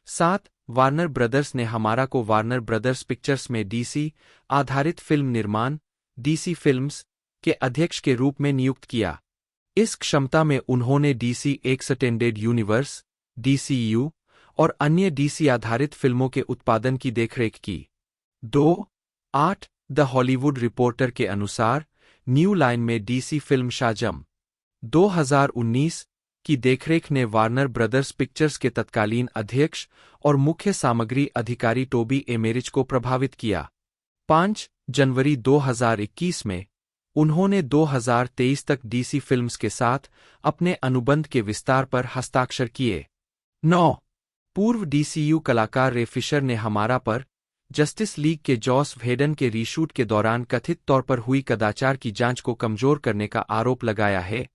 7 वार्नर ब्रदर्स ने हमारा को वार्नर ब्रदर्स पिक्चर्स में डीसी आधारित फिल्म निर्माण डीसी फिल्म्स के अध्यक्ष के रूप में नियुक्त किया। इस क्षमता में उन्होंने डीसी एक्सटेंडेड यूनिवर्स DCU और अन्य डीसी आधारित फिल्मों के उत्पादन की देखरेख की। 2-8 द हॉलीवुड रिपोर्टर के अनुसार न्यू लाइन में डीसी फिल्म शाजम 2019 की देखरेख ने वार्नर ब्रदर्स पिक्चर्स के तत्कालीन अध्यक्ष और मुख्य सामग्री अधिकारी टोबी एमेरिच को प्रभावित किया। 5 जनवरी 2021 में उन्होंने 2023 तक डीसी फिल्म्स के साथ अपने अनुबंध के विस्तार पर हस्ताक्षर किए। 9 पूर्व DCU कलाकार रे फिशर ने हमारा पर जस्टिस लीग के जॉस व्हेडन के रीशूट के दौरान कथित तौर पर हुई कदाचार की जांच को कमजोर करने का आरोप लगाया है।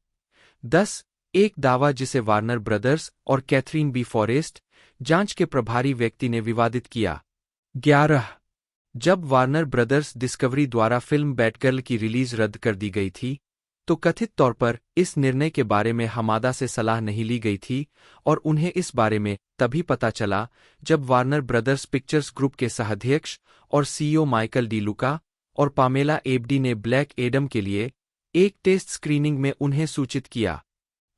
10 एक दावा जिसे वार्नर ब्रदर्स और कैथरीन बी फॉरेस्ट, जांच के प्रभारी व्यक्ति ने विवादित किया। 11 जब वार्नर ब्रदर्स डिस्कवरी द्वारा फिल्म बैटगर्ल की रिलीज रद्द कर दी गई थी, तो कथित तौर पर इस निर्णय के बारे में हमादा से सलाह नहीं ली गई थी और उन्हें इस बारे में तभी पता चला जब वार्नर ब्रदर्स पिक्चर्स ग्रुप के सहाध्यक्ष और CEO माइकल डी लुका और पामेला एबडी ने ब्लैक एडम के लिए एक टेस्ट स्क्रीनिंग में उन्हें सूचित किया।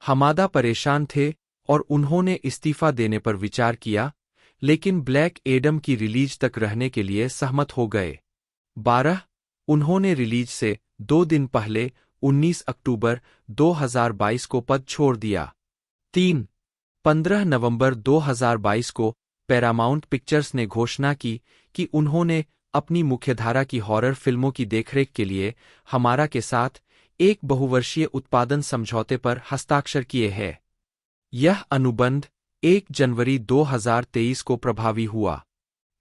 हमादा परेशान थे और उन्होंने इस्तीफा देने पर विचार किया, लेकिन ब्लैक एडम की रिलीज तक रहने के लिए सहमत हो गए। 12 उन्होंने रिलीज से 2 दिन पहले 19 अक्टूबर 2022 को पद छोड़ दिया। 15 नवंबर 2022 को पैरामाउंट पिक्चर्स ने घोषणा की कि उन्होंने अपनी मुख्यधारा की हॉरर फिल्मों की देखरेख के लिए हमारा के साथ एक बहुवर्षीय उत्पादन समझौते पर हस्ताक्षर किए हैं। यह अनुबंध 1 जनवरी 2023 को प्रभावी हुआ।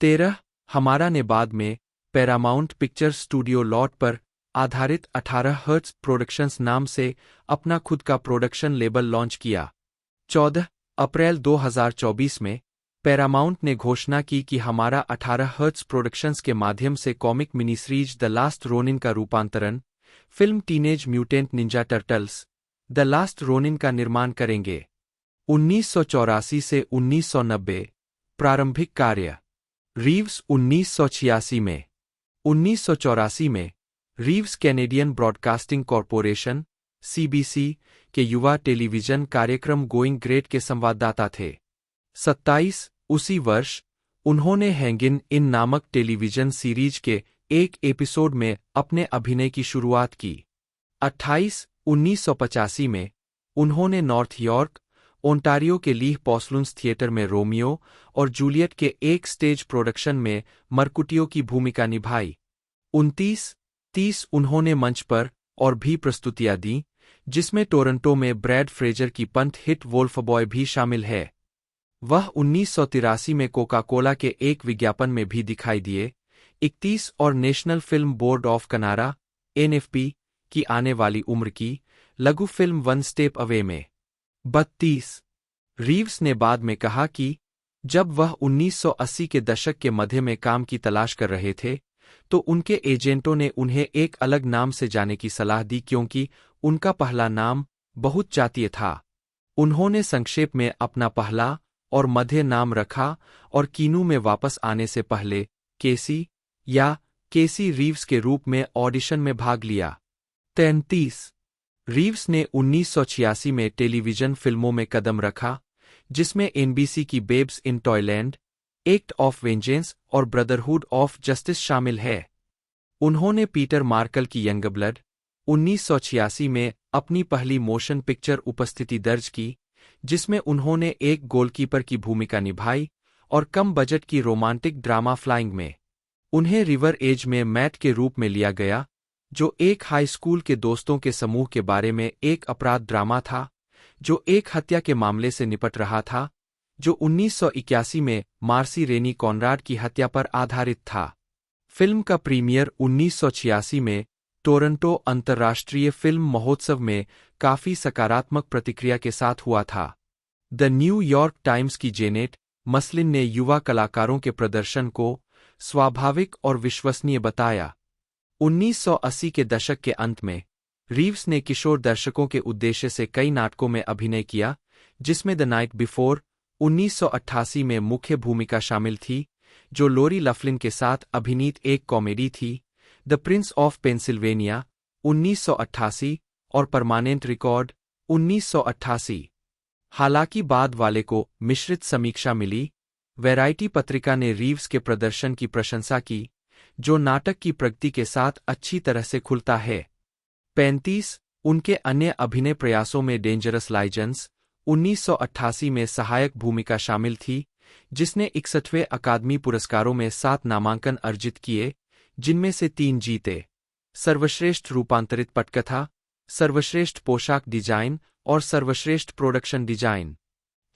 13 हमारा ने बाद में पैरामाउंट पिक्चर्स स्टूडियो लॉट पर आधारित 18 हर्ट्ज प्रोडक्शंस नाम से अपना खुद का प्रोडक्शन लेबल लॉन्च किया। 14 अप्रैल 2024 में पैरामाउंट ने घोषणा की कि हमारा 18 हर्ट्ज प्रोडक्शंस के माध्यम से comic mini series the last Ronin का रूपांतरण film teenage mutant Ninja turtles the last Ronin का निर्माण करेंगे। 1984 से 1990 प्रारंभिक कार्य। रीव्स 1986 में 1984 में Reeves Canadian broadcasting corporation (CBC) के युवा टेलीविजन कार्यक्रम गोइंग ग्रेट के संवाददाता थे। 27 उसी वर्ष उन्होंने हैंगिन इन नामक टेलीविजन सीरीज के एक एपिसोड में अपने अभिनय की शुरुआत की। 28 1985 में उन्होंने नॉर्थ यॉर्क, ओंटारियो के लीह पॉसलुन्स थिएटर में रोमियो और जूलियट के एक स्टेज प्रोडक्शन में मरकुटियो की भूमिका निभाई। 29-30 उन्होंने मंच पर और भी प्रस्तुतियां दी, जिसमें टोरंटो में ब्रैड फ्रेजर की पंथ हिट वोल्फबॉय भी शामिल है। वह 1983 में कोका कोला के एक विज्ञापन में भी दिखाई दिए। 31 और national film board of Canada (NFP) की आने वाली उम्र की लघु फिल्म वन स्टेप अवे में। 32 रीव्स ने बाद में कहा कि जब वह 1980 के दशक के मध्य में काम की तलाश कर रहे थे, तो उनके एजेंटों ने उन्हें एक अलग नाम से जाने की सलाह दी क्योंकि उनका पहला नाम बहुत जातीय था। उन्होंने संक्षेप में अपना पहला और मध्य नाम रखा और कीनू में वापस आने से पहले केसी या केसी रीव्स के रूप में ऑडिशन में भाग लिया। 33 रीव्स ने 1986 में टेलीविजन फिल्मों में कदम रखा, जिसमें एनबीसी की Babes in Toyland, act of vengeance और ब्रदरहुड ऑफ जस्टिस शामिल है। उन्होंने पीटर मार्कल की यंग ब्लड 1986 में अपनी पहली मोशन पिक्चर उपस्थिति दर्ज की, जिसमें उन्होंने एक गोलकीपर की भूमिका निभाई, और कम बजट की रोमांटिक ड्रामा फ्लाइंग में उन्हें रिवर एज में मैट के रूप में लिया गया, जो एक हाई स्कूल के दोस्तों के समूह के बारे में एक अपराध ड्रामा था जो एक हत्या के मामले से निपट रहा था, जो 1981 में मार्सी रेनी कॉनराड की हत्या पर आधारित था। फिल्म का प्रीमियर 1986 में टोरंटो अंतर्राष्ट्रीय फिल्म महोत्सव में काफी सकारात्मक प्रतिक्रिया के साथ हुआ था। द न्यू यॉर्क टाइम्स की जेनेट मसलिन ने युवा कलाकारों के प्रदर्शन को स्वाभाविक और विश्वसनीय बताया। 1980 के दशक के अंत में रीव्स ने किशोर दर्शकों के उद्देश्य से कई नाटकों में अभिनय किया, जिसमें द नाइट बिफोर 1988 में मुख्य भूमिका शामिल थी, जो लोरी लफ्लिन के साथ अभिनीत एक कॉमेडी थी, द प्रिंस ऑफ पेंसिल्वेनिया 1988 और परमानेंट रिकॉर्ड 1988। हालांकि बाद वाले को मिश्रित समीक्षा मिली। वैरायटी पत्रिका ने रीव्स के प्रदर्शन की प्रशंसा की, जो नाटक की प्रगति के साथ अच्छी तरह से खुलता है। 35 उनके अन्य अभिनय प्रयासों में डेंजरस लाइजेंड्स 1988 में सहायक भूमिका शामिल थी, जिसने 61वें अकादमी पुरस्कारों में 7 नामांकन अर्जित किए, जिनमें से 3 जीते: सर्वश्रेष्ठ रूपांतरित पटकथा, सर्वश्रेष्ठ पोशाक डिजाइन और सर्वश्रेष्ठ प्रोडक्शन डिजाइन।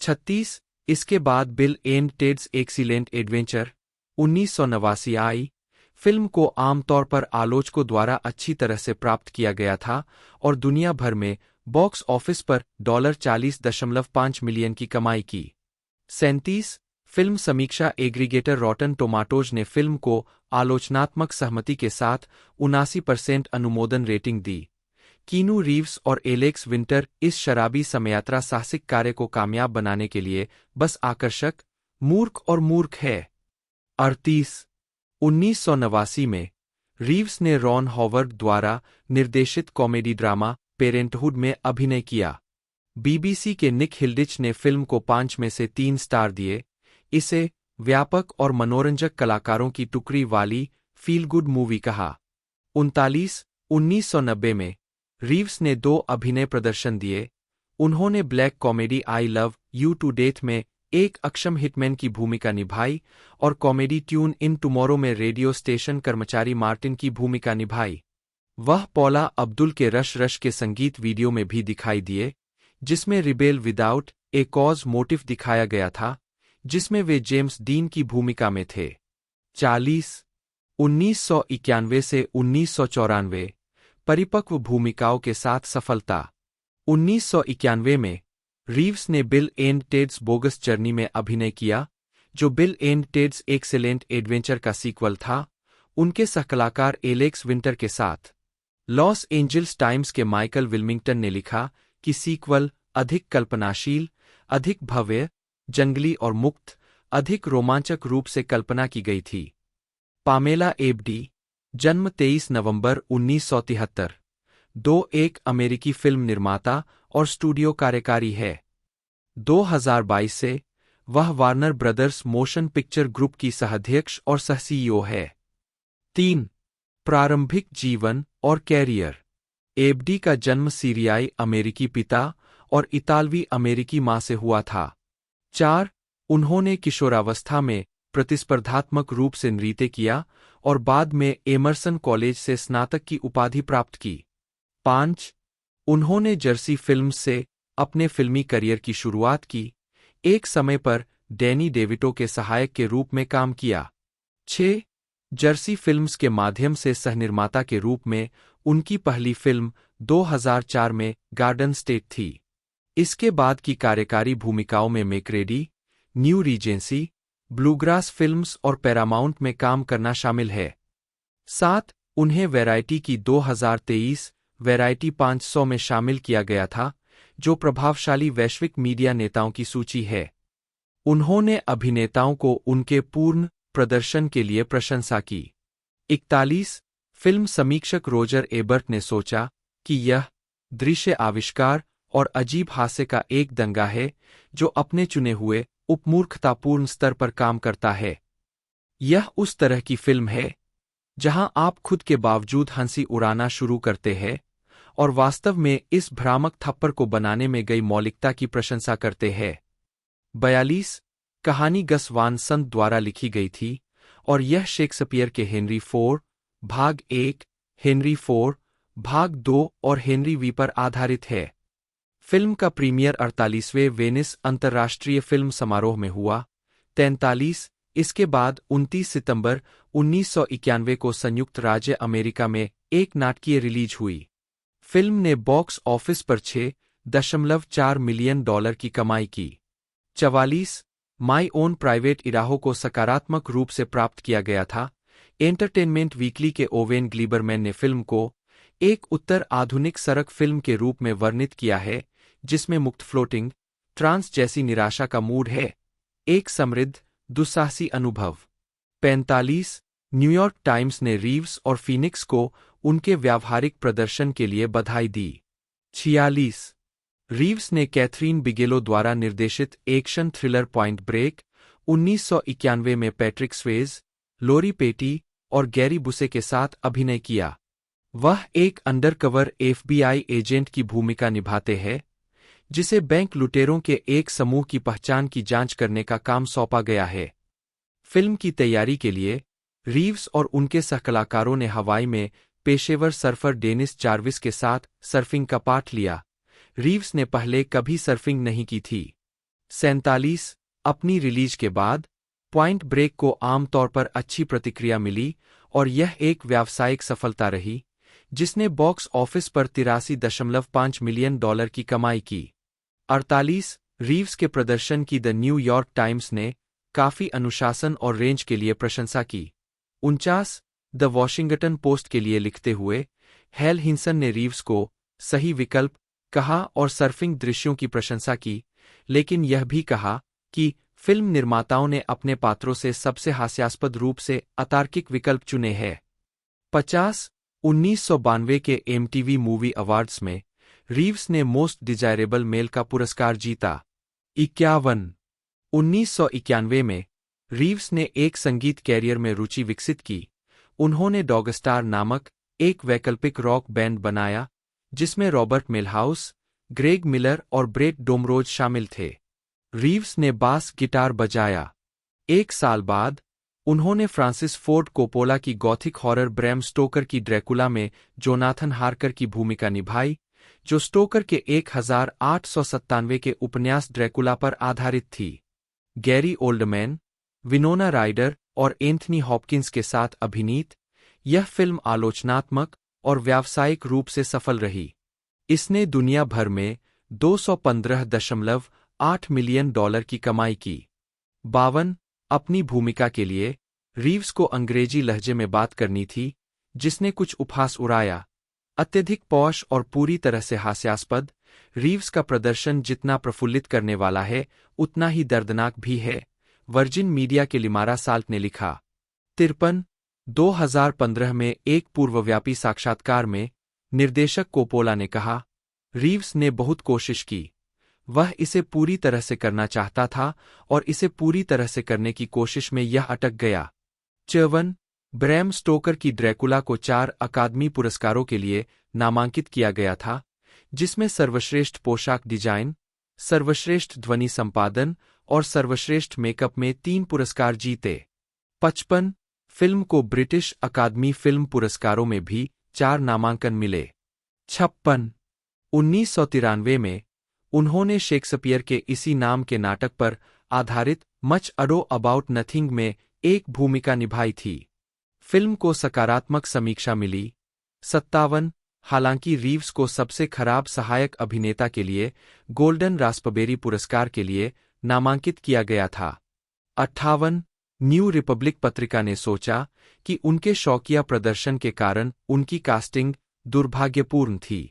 36 इसके बाद bill and TEDs excellent adventure 1989 I. Film को आमतौर पर आलोचकों द्वारा अच्छी तरह से प्राप्त किया गया था और दुनिया भर में बॉक्स ऑफिस पर $40.5 मिलियन की कमाई की। 37 फिल्म समीक्षा एग्रीगेटर रॉटन टोमाटोज ने फिल्म को आलोचनात्मक सहमति के साथ 79% अनुमोदन रेटिंग दी। कीनू रीव्स और एलेक्स विंटर इस शराबी समयात्रा साहसिक कार्य को कामयाब बनाने के लिए बस आकर्षक, मूर्ख और मूर्ख है। 38 1989 में रीव्स ने रॉन हॉवर्ड द्वारा निर्देशित कॉमेडी ड्रामा पेरेंटहुड में अभिनय किया। बीबीसी के निक हिल्डिच ने फिल्म को 5 में से 3 स्टार दिए। इसे व्यापक और मनोरंजक कलाकारों की टुकड़ी वाली फील गुड मूवी कहा। 39 1990 में रीव्स ने 2 अभिनय प्रदर्शन दिए। उन्होंने black comedy I love you to death में एक अक्षम हिटमैन की भूमिका निभाई और कॉमेडी ट्यून इन टुमारो में रेडियो स्टेशन कर्मचारी मार्टिन की भूमिका निभाई। वह पौला अब्दुल के रश रश के संगीत वीडियो में भी दिखाई दिए, जिसमें रिबेल विदाउट ए कॉज मोटिव दिखाया गया था, जिसमें वे जेम्स डीन की भूमिका में थे। 40 1991 से 1994 परिपक्व भूमिकाओं के साथ सफलता। 1991 में रीव्स ने bill and TEDs bogus journey में अभिनय किया, जो bill and TEDs excellent adventure का सीक्वल था, उनके सहकलाकार एलेक्स विंटर के साथ। लॉस एंजल्स टाइम्स के माइकल विल्मिंगटन ने लिखा कि सीक्वल अधिक कल्पनाशील, अधिक भव्य, जंगली और मुक्त, अधिक रोमांचक रूप से कल्पना की गई थी। पामेला एबडी, जन्म 23 नवंबर 1973, एक अमेरिकी फिल्म निर्माता और स्टूडियो कार्यकारी है। 2022 से वह Warner brothers motion picture group की सहाध्यक्ष और सह-सीईओ है। 3. प्रारंभिक जीवन और कैरियर। एबडी का जन्म सीरियाई अमेरिकी पिता और इतालवी अमेरिकी मां से हुआ था। 4. उन्होंने किशोरावस्था में प्रतिस्पर्धात्मक रूप से नृत्य किया और बाद में एमर्सन कॉलेज से स्नातक की उपाधि प्राप्त की। 5. उन्होंने जर्सी फिल्म्स से अपने फिल्मी करियर की शुरुआत की, एक समय पर डैनी डेविटो के सहायक के रूप में काम किया। 6. जर्सी फिल्म्स के माध्यम से सहनिर्माता के रूप में उनकी पहली फिल्म 2004 में गार्डन स्टेट थी। इसके बाद की कार्यकारी भूमिकाओं में मैक्रेडी, न्यू रीजेंसी, ब्लूग्रास फिल्म्स और पैरामाउंट में काम करना शामिल है। 7. उन्हें वैरायटी की 2023 वैरायटी 500 में शामिल किया गया था, जो प्रभावशाली वैश्विक मीडिया नेताओं की सूची है। उन्होंने अभिनेताओं को उनके पूर्ण प्रदर्शन के लिए प्रशंसा की। 41. फिल्म समीक्षक रोजर एबर्ट ने सोचा कि यह दृश्य आविष्कार और अजीब हास्य का एक दंगा है जो अपने चुने हुए उपमूर्खतापूर्ण स्तर पर काम करता है। यह उस तरह की फिल्म है जहां आप खुद के बावजूद हंसी उड़ाना शुरू करते हैं और वास्तव में इस भ्रामक थप्पड़ को बनाने में गई मौलिकता की प्रशंसा करते हैं। 42. कहानी गस वान संत द्वारा लिखी गई थी और यह शेक्सपियर के हेनरी 4 भाग 1, हेनरी 4 भाग 2 और हेनरी वी पर आधारित है। फिल्म का प्रीमियर 48वें वेनिस अंतर्राष्ट्रीय फिल्म समारोह में हुआ। 43. इसके बाद 29 सितंबर 1991 को संयुक्त राज्य अमेरिका में एक नाटकीय रिलीज हुई। फिल्म ने बॉक्स ऑफिस पर $6.4 मिलियन की कमाई की। 44. माई ओन प्राइवेट इराहो को सकारात्मक रूप से प्राप्त किया गया था। एंटरटेनमेंट वीकली के ओवेन ग्लीबरमैन ने फिल्म को एक उत्तर आधुनिक सड़क फिल्म के रूप में वर्णित किया है जिसमें मुक्त फ्लोटिंग ट्रांस जैसी निराशा का मूड है, एक समृद्ध दुस्साहसी अनुभव। 45. न्यूयॉर्क टाइम्स ने रीव्स और फीनिक्स को उनके व्यावहारिक प्रदर्शन के लिए बधाई दी। 46. रीव्स ने कैथरीन बिगेलो द्वारा निर्देशित एक्शन थ्रिलर पॉइंट ब्रेक 1991 में पैट्रिक स्वेज, लोरी पेटी और गैरी बुसे के साथ अभिनय किया। वह एक अंडरकवर FBI एजेंट की भूमिका निभाते हैं जिसे बैंक लुटेरों के एक समूह की पहचान की जांच करने का काम सौंपा गया है। फिल्म की तैयारी के लिए रीव्स और उनके सहकलाकारों ने हवाई में पेशेवर सर्फर डेनिस जार्विस के साथ सर्फिंग का पाठ लिया। रीव्स ने पहले कभी सर्फिंग नहीं की थी। 47. अपनी रिलीज के बाद पॉइंट ब्रेक को आमतौर पर अच्छी प्रतिक्रिया मिली और यह एक व्यावसायिक सफलता रही जिसने बॉक्स ऑफिस पर $83.5 मिलियन की कमाई की। 48. रीव्स के प्रदर्शन की द न्यूयॉर्क टाइम्स ने काफी अनुशासन और रेंज के लिए प्रशंसा की। 49. द वॉशिंगटन पोस्ट के लिए लिखते हुए हेल हिंसन ने रीव्स को सही विकल्प कहा और सर्फिंग दृश्यों की प्रशंसा की, लेकिन यह भी कहा कि फिल्म निर्माताओं ने अपने पात्रों से सबसे हास्यास्पद रूप से अतार्किक विकल्प चुने हैं। 50. 1992 के MTV मूवी अवार्ड्स में रीव्स ने मोस्ट डिजायरेबल मेल का पुरस्कार जीता। 51. 1991 में रीव्स ने एक संगीत कैरियर में रुचि विकसित की। उन्होंने डॉगस्टार नामक एक वैकल्पिक रॉक बैंड बनाया जिसमें रॉबर्ट मिलहाउस, ग्रेग मिलर और ब्रेट डोमरोज शामिल थे। रीव्स ने बास गिटार बजाया। एक साल बाद उन्होंने फ्रांसिस फोर्ड कोपोला की गॉथिक हॉरर ब्रैम स्टोकर की ड्रैकुला में जोनाथन हार्कर की भूमिका निभाई, जो स्टोकर के 1897 के उपन्यास ड्रैकुला पर आधारित थी। गैरी ओल्डमैन, विनोना राइडर और एंथनी हॉपकिंस के साथ अभिनीत यह फिल्म आलोचनात्मक और व्यावसायिक रूप से सफल रही। इसने दुनिया भर में $215.8 मिलियन की कमाई की। 52. अपनी भूमिका के लिए रीव्स को अंग्रेजी लहजे में बात करनी थी जिसने कुछ उपहास उड़ाया। अत्यधिक पौश और पूरी तरह से हास्यास्पद, रीव्स का प्रदर्शन जितना प्रफुल्लित करने वाला है उतना ही दर्दनाक भी है, वर्जिन मीडिया के लिमारा साल्ट ने लिखा। 53 2015 में एक पूर्वव्यापी साक्षात्कार में निर्देशक कोपोला ने कहा, रीव्स ने बहुत कोशिश की। वह इसे पूरी तरह से करना चाहता था और इसे पूरी तरह से करने की कोशिश में यह अटक गया। 54 ब्रैम स्टोकर की ड्रैकुला को 4 अकादमी पुरस्कारों के लिए नामांकित किया गया था, जिसमें सर्वश्रेष्ठ पोशाक डिजाइन, सर्वश्रेष्ठ ध्वनि संपादन और सर्वश्रेष्ठ मेकअप में 3 पुरस्कार जीते। 55 फिल्म को ब्रिटिश अकादमी फिल्म पुरस्कारों में भी 4 नामांकन मिले। 56 1993 में उन्होंने शेक्सपियर के इसी नाम के नाटक पर आधारित मच अडो अबाउट नथिंग में एक भूमिका निभाई थी। फिल्म को सकारात्मक समीक्षा मिली। 57 हालांकि रीव्स को सबसे खराब सहायक अभिनेता के लिए गोल्डन रास्पबेरी पुरस्कार के लिए नामांकित किया गया था। 58 न्यू रिपब्लिक पत्रिका ने सोचा कि उनके शौकिया प्रदर्शन के कारण उनकी कास्टिंग दुर्भाग्यपूर्ण थी।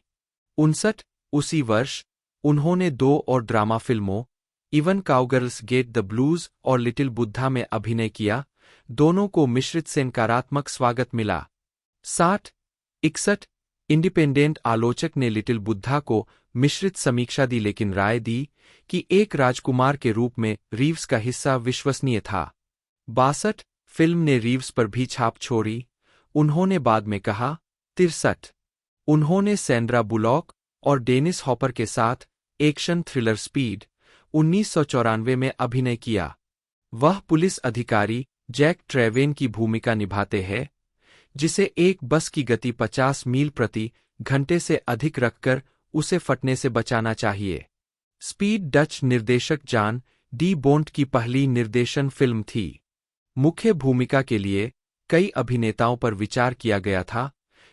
59 उसी वर्ष उन्होंने 2 और ड्रामा फिल्मों इवन काउगर्ल्स गेट द ब्लूज और लिटिल बुद्धा में अभिनय किया, दोनों को मिश्रित से नकारात्मक स्वागत मिला। 60 61 इंडिपेंडेंट आलोचक ने लिटिल बुद्धा को मिश्रित समीक्षा दी लेकिन राय दी कि एक राजकुमार के रूप में रीव्स का हिस्सा विश्वसनीय था। 62 फिल्म ने रीव्स पर भी छाप छोड़ी, उन्होंने बाद में कहा। 63 उन्होंने सैंड्रा बुलॉक और डेनिस हॉपर के साथ एक्शन थ्रिलर स्पीड 1994 में अभिनय किया। वह पुलिस अधिकारी जैक ट्रेवेन की भूमिका निभाते हैं, जिसे एक बस की गति 50 मील प्रति घंटे से अधिक रखकर उसे फटने से बचाना चाहिए। स्पीड डच निर्देशक जॉन डी बोंट की पहली निर्देशन फिल्म थी। मुख्य भूमिका के लिए कई अभिनेताओं पर विचार किया गया था,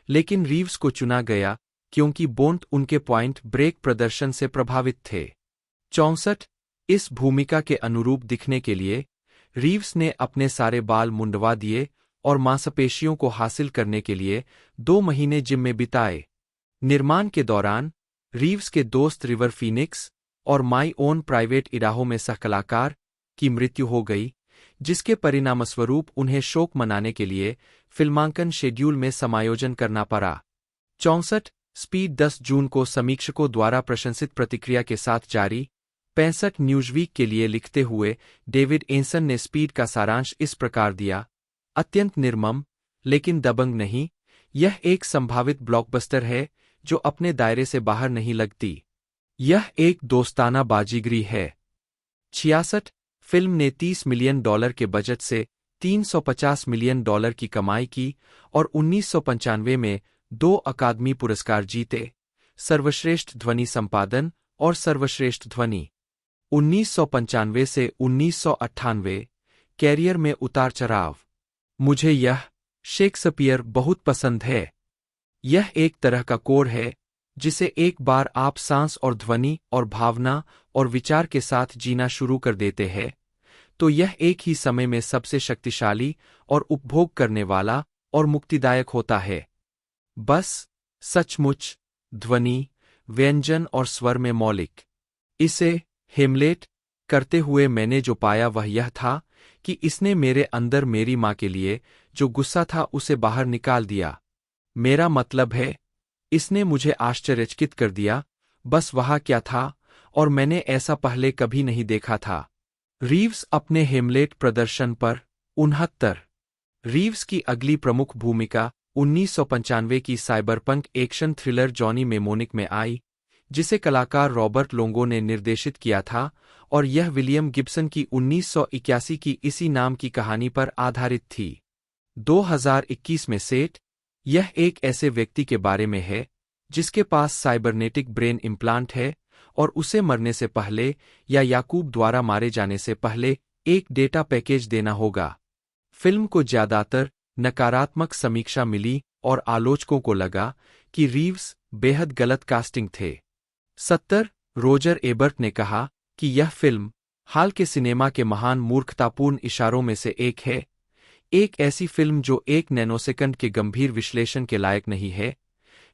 लेकिन रीव्स को चुना गया क्योंकि बोंट उनके पॉइंट ब्रेक प्रदर्शन से प्रभावित थे। 64 इस भूमिका के अनुरूप दिखने के लिए रीव्स ने अपने सारे बाल मुंडवा दिए और मांसपेशियों को हासिल करने के लिए 2 महीने जिम में बिताए। निर्माण के दौरान रीव्स के दोस्त रिवर फीनिक्स और माई ओन प्राइवेट इडाहो में सहकलाकार की मृत्यु हो गई, जिसके परिणामस्वरूप उन्हें शोक मनाने के लिए फिल्मांकन शेड्यूल में समायोजन करना पड़ा। 64 स्पीड 10 जून को समीक्षकों द्वारा प्रशंसित प्रतिक्रिया के साथ जारी। 65 न्यूज़वीक के लिए लिखते हुए डेविड एंसन ने स्पीड का सारांश इस प्रकार दिया, अत्यंत निर्मम लेकिन दबंग नहीं, यह एक संभावित ब्लॉकबस्टर है जो अपने दायरे से बाहर नहीं लगती। यह एक दोस्ताना बाजीगरी है। 66 फिल्म ने $30 मिलियन के बजट से $350 मिलियन की कमाई की और 1995 में 2 अकादमी पुरस्कार जीते, सर्वश्रेष्ठ ध्वनि संपादन और सर्वश्रेष्ठ ध्वनि। 1995 से 1998 कैरियर में उतार चढ़ाव। मुझे यह शेक्सपियर बहुत पसंद है। यह एक तरह का कोर है जिसे एक बार आप सांस और ध्वनि और भावना और विचार के साथ जीना शुरू कर देते हैं, तो यह एक ही समय में सबसे शक्तिशाली और उपभोग करने वाला और मुक्तिदायक होता है। बस सचमुच ध्वनि, व्यंजन और स्वर में मौलिक। इसे हेमलेट करते हुए मैंने जो पाया वह यह था कि इसने मेरे अंदर मेरी माँ के लिए जो गुस्सा था उसे बाहर निकाल दिया। मेरा मतलब है, इसने मुझे आश्चर्यचकित कर दिया, बस वहाँ क्या था और मैंने ऐसा पहले कभी नहीं देखा था। रीव्स अपने हेमलेट प्रदर्शन पर। 69 रीव्स की अगली प्रमुख भूमिका 1995 की cyberpunk action thriller Johnny mnemonic में आई, जिसे कलाकार रॉबर्ट लोंगो ने निर्देशित किया था और यह विलियम गिब्सन की 1981 की इसी नाम की कहानी पर आधारित थी। 2021 में सेट, यह एक ऐसे व्यक्ति के बारे में है जिसके पास साइबरनेटिक ब्रेन इम्प्लांट है और उसे मरने से पहले या याकूब द्वारा मारे जाने से पहले एक डेटा पैकेज देना होगा। फिल्म को ज्यादातर नकारात्मक समीक्षा मिली और आलोचकों को लगा कि रीव्स बेहद गलत कास्टिंग थे। 70 रोजर एबर्ट ने कहा कि यह फिल्म हाल के सिनेमा के महान मूर्खतापूर्ण इशारों में से एक है, एक ऐसी फिल्म जो 1 नैनोसेकंड के गंभीर विश्लेषण के लायक नहीं है,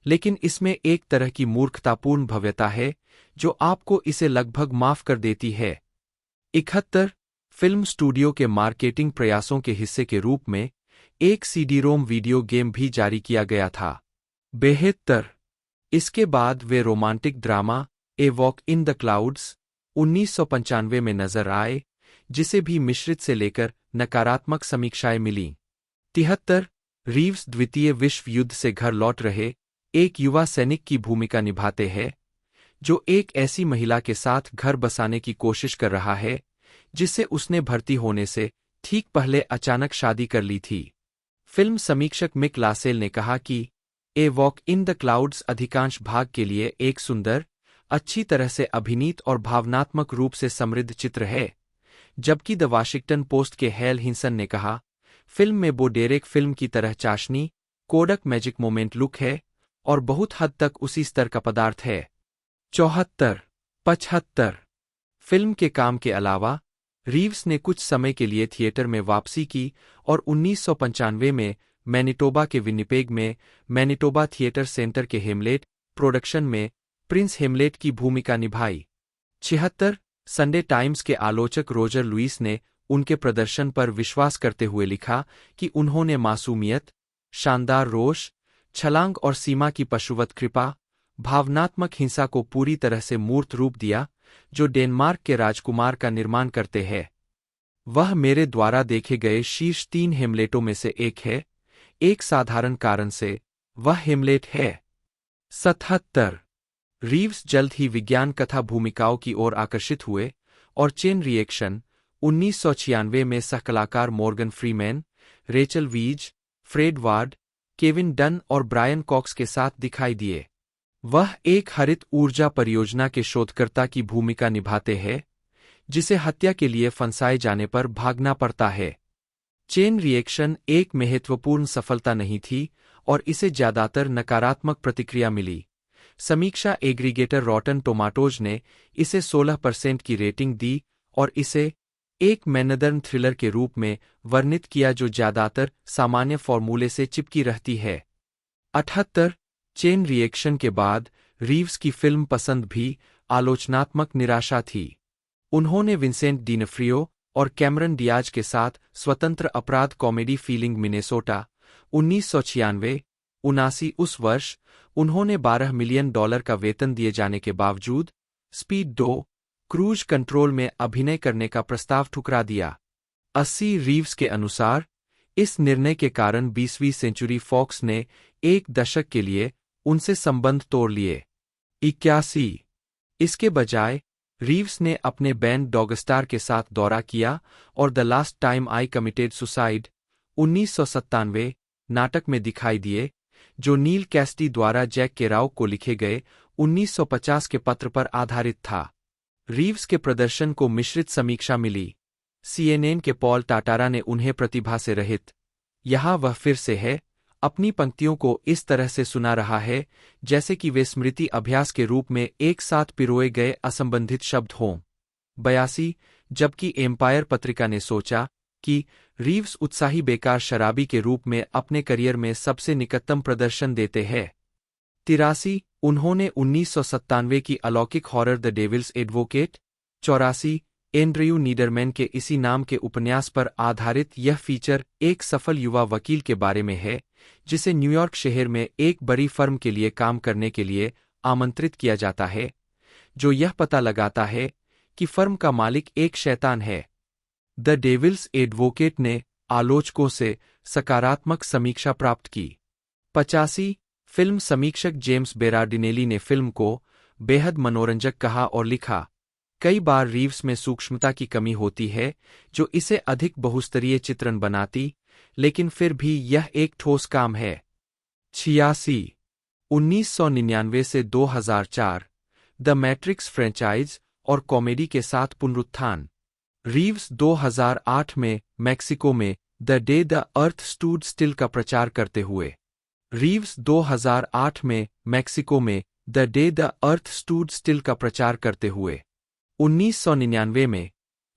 लेकिन इसमें एक तरह की मूर्खतापूर्ण भव्यता है जो आपको इसे लगभग माफ कर देती है। 71 फिल्म स्टूडियो के मार्केटिंग प्रयासों के हिस्से के रूप में एक सीडी-रोम वीडियो गेम भी जारी किया गया था। 72 इसके बाद वे romantic drama a walk in the clouds 1995 में नजर आए, जिसे भी मिश्रित से लेकर नकारात्मक समीक्षाएं मिलीं। 73 रीव्स द्वितीय विश्व युद्ध से घर लौट रहे एक युवा सैनिक की भूमिका निभाते हैं, जो एक ऐसी महिला के साथ घर बसाने की कोशिश कर रहा है जिससे उसने भर्ती होने से ठीक पहले अचानक शादी कर ली थी। फिल्म समीक्षक मिक लासेल ने कहा कि ए वॉक इन द क्लाउड्स अधिकांश भाग के लिए एक सुंदर, अच्छी तरह से अभिनीत और भावनात्मक रूप से समृद्ध चित्र है, जबकि द वाशिंगटन पोस्ट के हैल हिंसन ने कहा, फिल्म में बोडेरेक फिल्म की तरह चाशनी, कोडक मैजिक मोमेंट लुक है और बहुत हद तक उसी स्तर का पदार्थ है। 74 75 फिल्म के काम के अलावा रीव्स ने कुछ समय के लिए थिएटर में वापसी की और 1995 में मैनिटोबा के विनिपेग में मैनिटोबा थिएटर सेंटर के हेमलेट प्रोडक्शन में प्रिंस हेमलेट की भूमिका निभाई। 76 संडे टाइम्स के आलोचक रोजर लुइस ने उनके प्रदर्शन पर विश्वास करते हुए लिखा कि उन्होंने मासूमियत, शानदार रोष, छलांग और सीमा की पशुवत कृपा, भावनात्मक हिंसा को पूरी तरह से मूर्त रूप दिया जो डेनमार्क के राजकुमार का निर्माण करते हैं। वह मेरे द्वारा देखे गए शीर्ष 3 हेमलेटों में से एक है, एक साधारण कारण से वह हेमलेट है। 77 रीव्स जल्द ही विज्ञान कथा भूमिकाओं की ओर आकर्षित हुए और चेन रिएक्शन 1996 में सहकलाकार मॉर्गन फ्रीमैन, रेचल वीज, फ्रेड वार्ड, केविन डन और ब्रायन कॉक्स के साथ दिखाई दिए। वह एक हरित ऊर्जा परियोजना के शोधकर्ता की भूमिका निभाते हैं, जिसे हत्या के लिए फंसाए जाने पर भागना पड़ता है। चेन रिएक्शन एक महत्वपूर्ण सफलता नहीं थी और इसे ज्यादातर नकारात्मक प्रतिक्रिया मिली। समीक्षा एग्रीगेटर रॉटन टोमाटोज ने इसे 16% की रेटिंग दी और इसे एक मैनदर्न थ्रिलर के रूप में वर्णित किया जो ज्यादातर सामान्य फॉर्मूले से चिपकी रहती है। 78 चेन रिएक्शन के बाद रीव्स की फिल्म पसंद भी आलोचनात्मक निराशा थी। उन्होंने विंसेंट डिनफ्रियो और कैमरन डियाज के साथ स्वतंत्र अपराध कॉमेडी फीलिंग मिनेसोटा 1996 79 उस वर्ष उन्होंने $12 मिलियन का वेतन दिए जाने के बावजूद स्पीड 2 क्रूज कंट्रोल में अभिनय करने का प्रस्ताव ठुकरा दिया। 80 रीव्स के अनुसार इस निर्णय के कारण 20वीं सेंचुरी फॉक्स ने एक दशक के लिए उनसे संबंध तोड़ लिए। 81 इसके बजाय रीव्स ने अपने बैंड डॉगस्टार के साथ दौरा किया और the last time I committed suicide 1997 नाटक में दिखाई दिए, जो नील कैस्टी द्वारा जैक केराउ को लिखे गए 1950 के पत्र पर आधारित था। रीव्स के प्रदर्शन को मिश्रित समीक्षा मिली। CNN के पॉल टाटारा ने उन्हें प्रतिभा से रहित, यहाँ वह फिर से है, अपनी पंक्तियों को इस तरह से सुना रहा है जैसे कि वे स्मृति अभ्यास के रूप में एक साथ पिरोए गए असंबंधित शब्द हों। 82 जबकि एम्पायर पत्रिका ने सोचा कि रीव्स उत्साही बेकार शराबी के रूप में अपने करियर में सबसे निकटतम प्रदर्शन देते हैं। 83 उन्होंने 1997 की अलौकिक horror the devil's advocate. 84 Andrew Neiderman के इसी नाम के उपन्यास पर आधारित यह फीचर एक सफल युवा वकील के बारे में है जिसे न्यूयॉर्क शहर में एक बड़ी फर्म के लिए काम करने के लिए आमंत्रित किया जाता है, जो यह पता लगाता है कि फर्म का मालिक एक शैतान है। द डेविल्स एडवोकेट ने आलोचकों से सकारात्मक समीक्षा प्राप्त की। 85 फिल्म समीक्षक जेम्स बेरार्डिनेली ने फिल्म को बेहद मनोरंजक कहा और लिखा, कई बार रीव्स में सूक्ष्मता की कमी होती है जो इसे अधिक बहुस्तरीय चित्रण बनाती, लेकिन फिर भी यह एक ठोस काम है। 86 1999 से 2004 द मैट्रिक्स फ्रेंचाइज और कॉमेडी के साथ पुनरुत्थान। रीव्स 2008 में मैक्सिको में the day the earth stood still का प्रचार करते हुए। रीव्स 2008 में मैक्सिको में the day the earth stood still का प्रचार करते हुए। 1999 में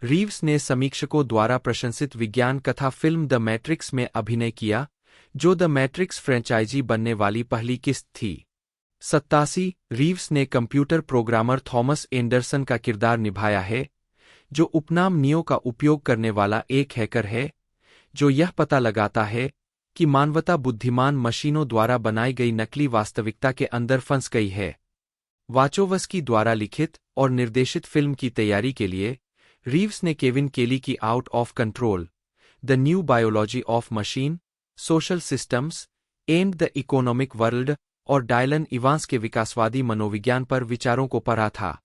रीव्स ने समीक्षकों द्वारा प्रशंसित विज्ञान कथा फिल्म द मैट्रिक्स में अभिनय किया, जो द मैट्रिक्स फ्रेंचाइजी बनने वाली पहली किस्त थी। 87 रीव्स ने कंप्यूटर प्रोग्रामर थॉमस एंडरसन का किरदार निभाया है, जो उपनाम नियो का उपयोग करने वाला एक हैकर है, जो यह पता लगाता है कि मानवता बुद्धिमान मशीनों द्वारा बनाई गई नकली वास्तविकता के अंदर फंस गई है। वाचोवस्की द्वारा लिखित और निर्देशित फिल्म की तैयारी के लिए रीव्स ने केविन केली की out of control, the new biology of machine, social systems and the economic world और डायलन इवांस के विकासवादी मनोविज्ञान पर विचारों को पढ़ा था।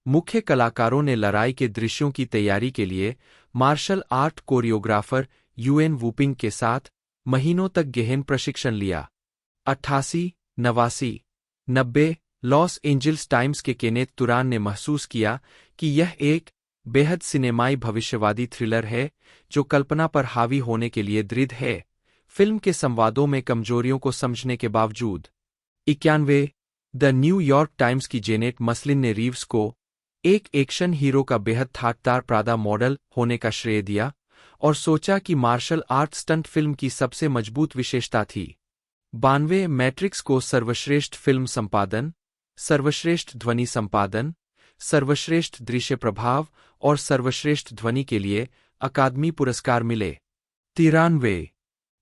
मुख्य कलाकारों ने लड़ाई के दृश्यों की तैयारी के लिए martial art choreographer Yuen Wooping के साथ महीनों तक गहन प्रशिक्षण लिया। 88, 89, 90 लॉस एंजल्स टाइम्स के केनेथ तुरान ने महसूस किया कि यह एक बेहद सिनेमाई भविष्यवादी थ्रिलर है जो कल्पना पर हावी होने के लिए दृढ़ है, फिल्म के संवादों में कमजोरियों को समझने के बावजूद। 91 द न्यूयॉर्क टाइम्स की जेनेट मसलिन ने रीव्स को एक एक्शन हीरो का बेहद ठाटदार प्रादा मॉडल होने का श्रेय दिया और सोचा कि मार्शल आर्ट स्टंट फिल्म की सबसे मजबूत विशेषता थी। 92 मैट्रिक्स को सर्वश्रेष्ठ फिल्म संपादन, सर्वश्रेष्ठ ध्वनि संपादन, सर्वश्रेष्ठ दृश्य प्रभाव और सर्वश्रेष्ठ ध्वनि के लिए अकादमी पुरस्कार मिले। 93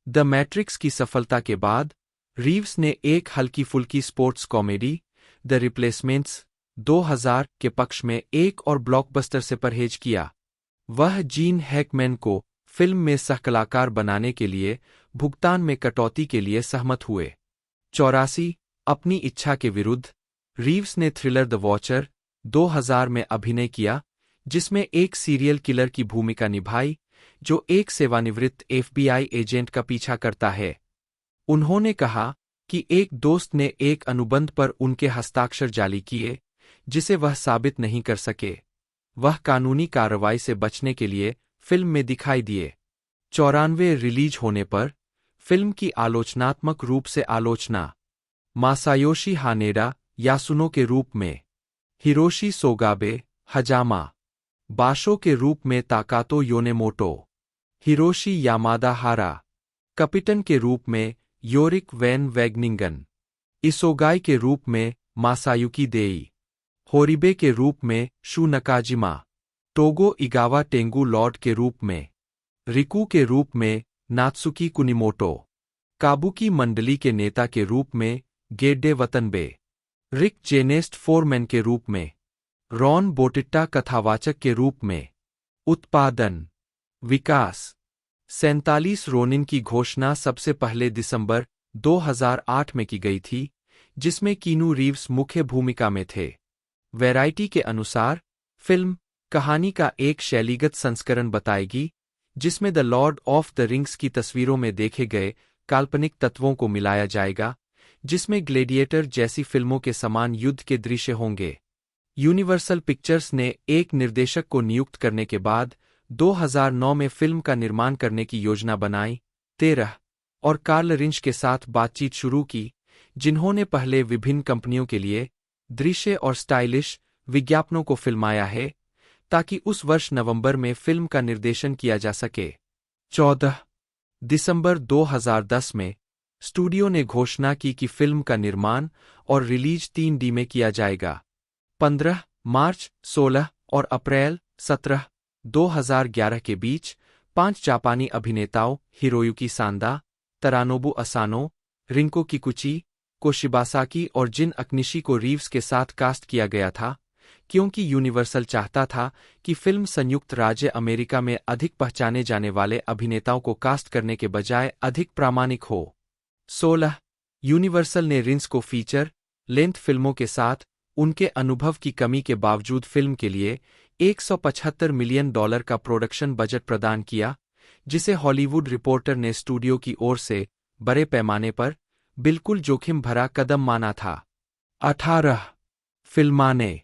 द मैट्रिक्स की सफलता के बाद रीव्स ने एक हल्की फुल्की स्पोर्ट्स कॉमेडी द रिप्लेसमेंट्स 2000 के पक्ष में एक और ब्लॉकबस्टर से परहेज किया। वह जीन हैकमैन को फिल्म में सहकलाकार बनाने के लिए भुगतान में कटौती के लिए सहमत हुए। 84 अपनी इच्छा के विरुद्ध रीव्स ने थ्रिलर द वॉचर 2000 में अभिनय किया, जिसमें एक सीरियल किलर की भूमिका निभाई जो एक सेवानिवृत्त एफबीआई एजेंट का पीछा करता है। उन्होंने कहा कि एक दोस्त ने एक अनुबंध पर उनके हस्ताक्षर जाली किए जिसे वह साबित नहीं कर सके। वह कानूनी कार्रवाई से बचने के लिए फिल्म में दिखाई दिए। 94 रिलीज होने पर फिल्म की आलोचनात्मक रूप से आलोचना, मासायोशी हानेडा यासुनो के रूप में, हिरोशी सोगाबे हजामा, बाशो के रूप में ताकातो योनेमोटो, हिरोशी यामादा हारा, कैप्टन के रूप में योरिक वैन वैगनिंगन, इसोगाई के रूप में मासायुकी देई, होरिबे के रूप में शु नकाजिमा, टोगो इगावा टेंगु लॉर्ड के रूप में, रिकू के रूप में नात्सुकी कुनिमोटो, काबुकी मंडली के नेता के रूप में गेड्डे वतनबे, रिक जेनेस्ट फोरमैन के रूप में, रॉन बोटिट्टा कथावाचक के रूप में। उत्पादन, विकास 47 रोनिन की घोषणा सबसे पहले दिसंबर 2008 में की गई थी, जिसमें कीनू रीव्स मुख्य भूमिका में थे। वैरायटी के अनुसार फिल्म कहानी का एक शैलीगत संस्करण बताएगी जिसमें the Lord of the rings की तस्वीरों में देखे गए काल्पनिक तत्वों को मिलाया जाएगा, जिसमें ग्लेडिएटर जैसी फिल्मों के समान युद्ध के दृश्य होंगे। यूनिवर्सल पिक्चर्स ने एक निर्देशक को नियुक्त करने के बाद 2009 में फिल्म का निर्माण करने की योजना बनाई। 13 और कार्ल रिंच के साथ बातचीत शुरू की, जिन्होंने पहले विभिन्न कंपनियों के लिए दृश्य और स्टाइलिश विज्ञापनों को फिल्माया है, ताकि उस वर्ष नवंबर में फिल्म का निर्देशन किया जा सके। 14 दिसंबर 2010 में स्टूडियो ने घोषणा की कि फिल्म का निर्माण और रिलीज 3D में किया जाएगा। 15 मार्च, 16 और अप्रैल 17, 2011 के बीच 5 जापानी अभिनेताओं हिरोयुकी सांदा, तरानोबु असानो, रिंको किकुची, कोशिबासाकी और जिन अकनिशी को रीव्स के साथ कास्ट किया गया था, क्योंकि यूनिवर्सल चाहता था कि फिल्म संयुक्त राज्य अमेरिका में अधिक पहचाने जाने वाले अभिनेताओं को कास्ट करने के बजाय अधिक प्रामाणिक हो। 16 यूनिवर्सल ने रिंस को फीचर लेंथ फिल्मों के साथ उनके अनुभव की कमी के बावजूद फिल्म के लिए $175 मिलियन का प्रोडक्शन बजट प्रदान किया, जिसे हॉलीवुड रिपोर्टर ने स्टूडियो की ओर से बड़े पैमाने पर बिल्कुल जोखिम भरा कदम माना था। 18 फिल्माने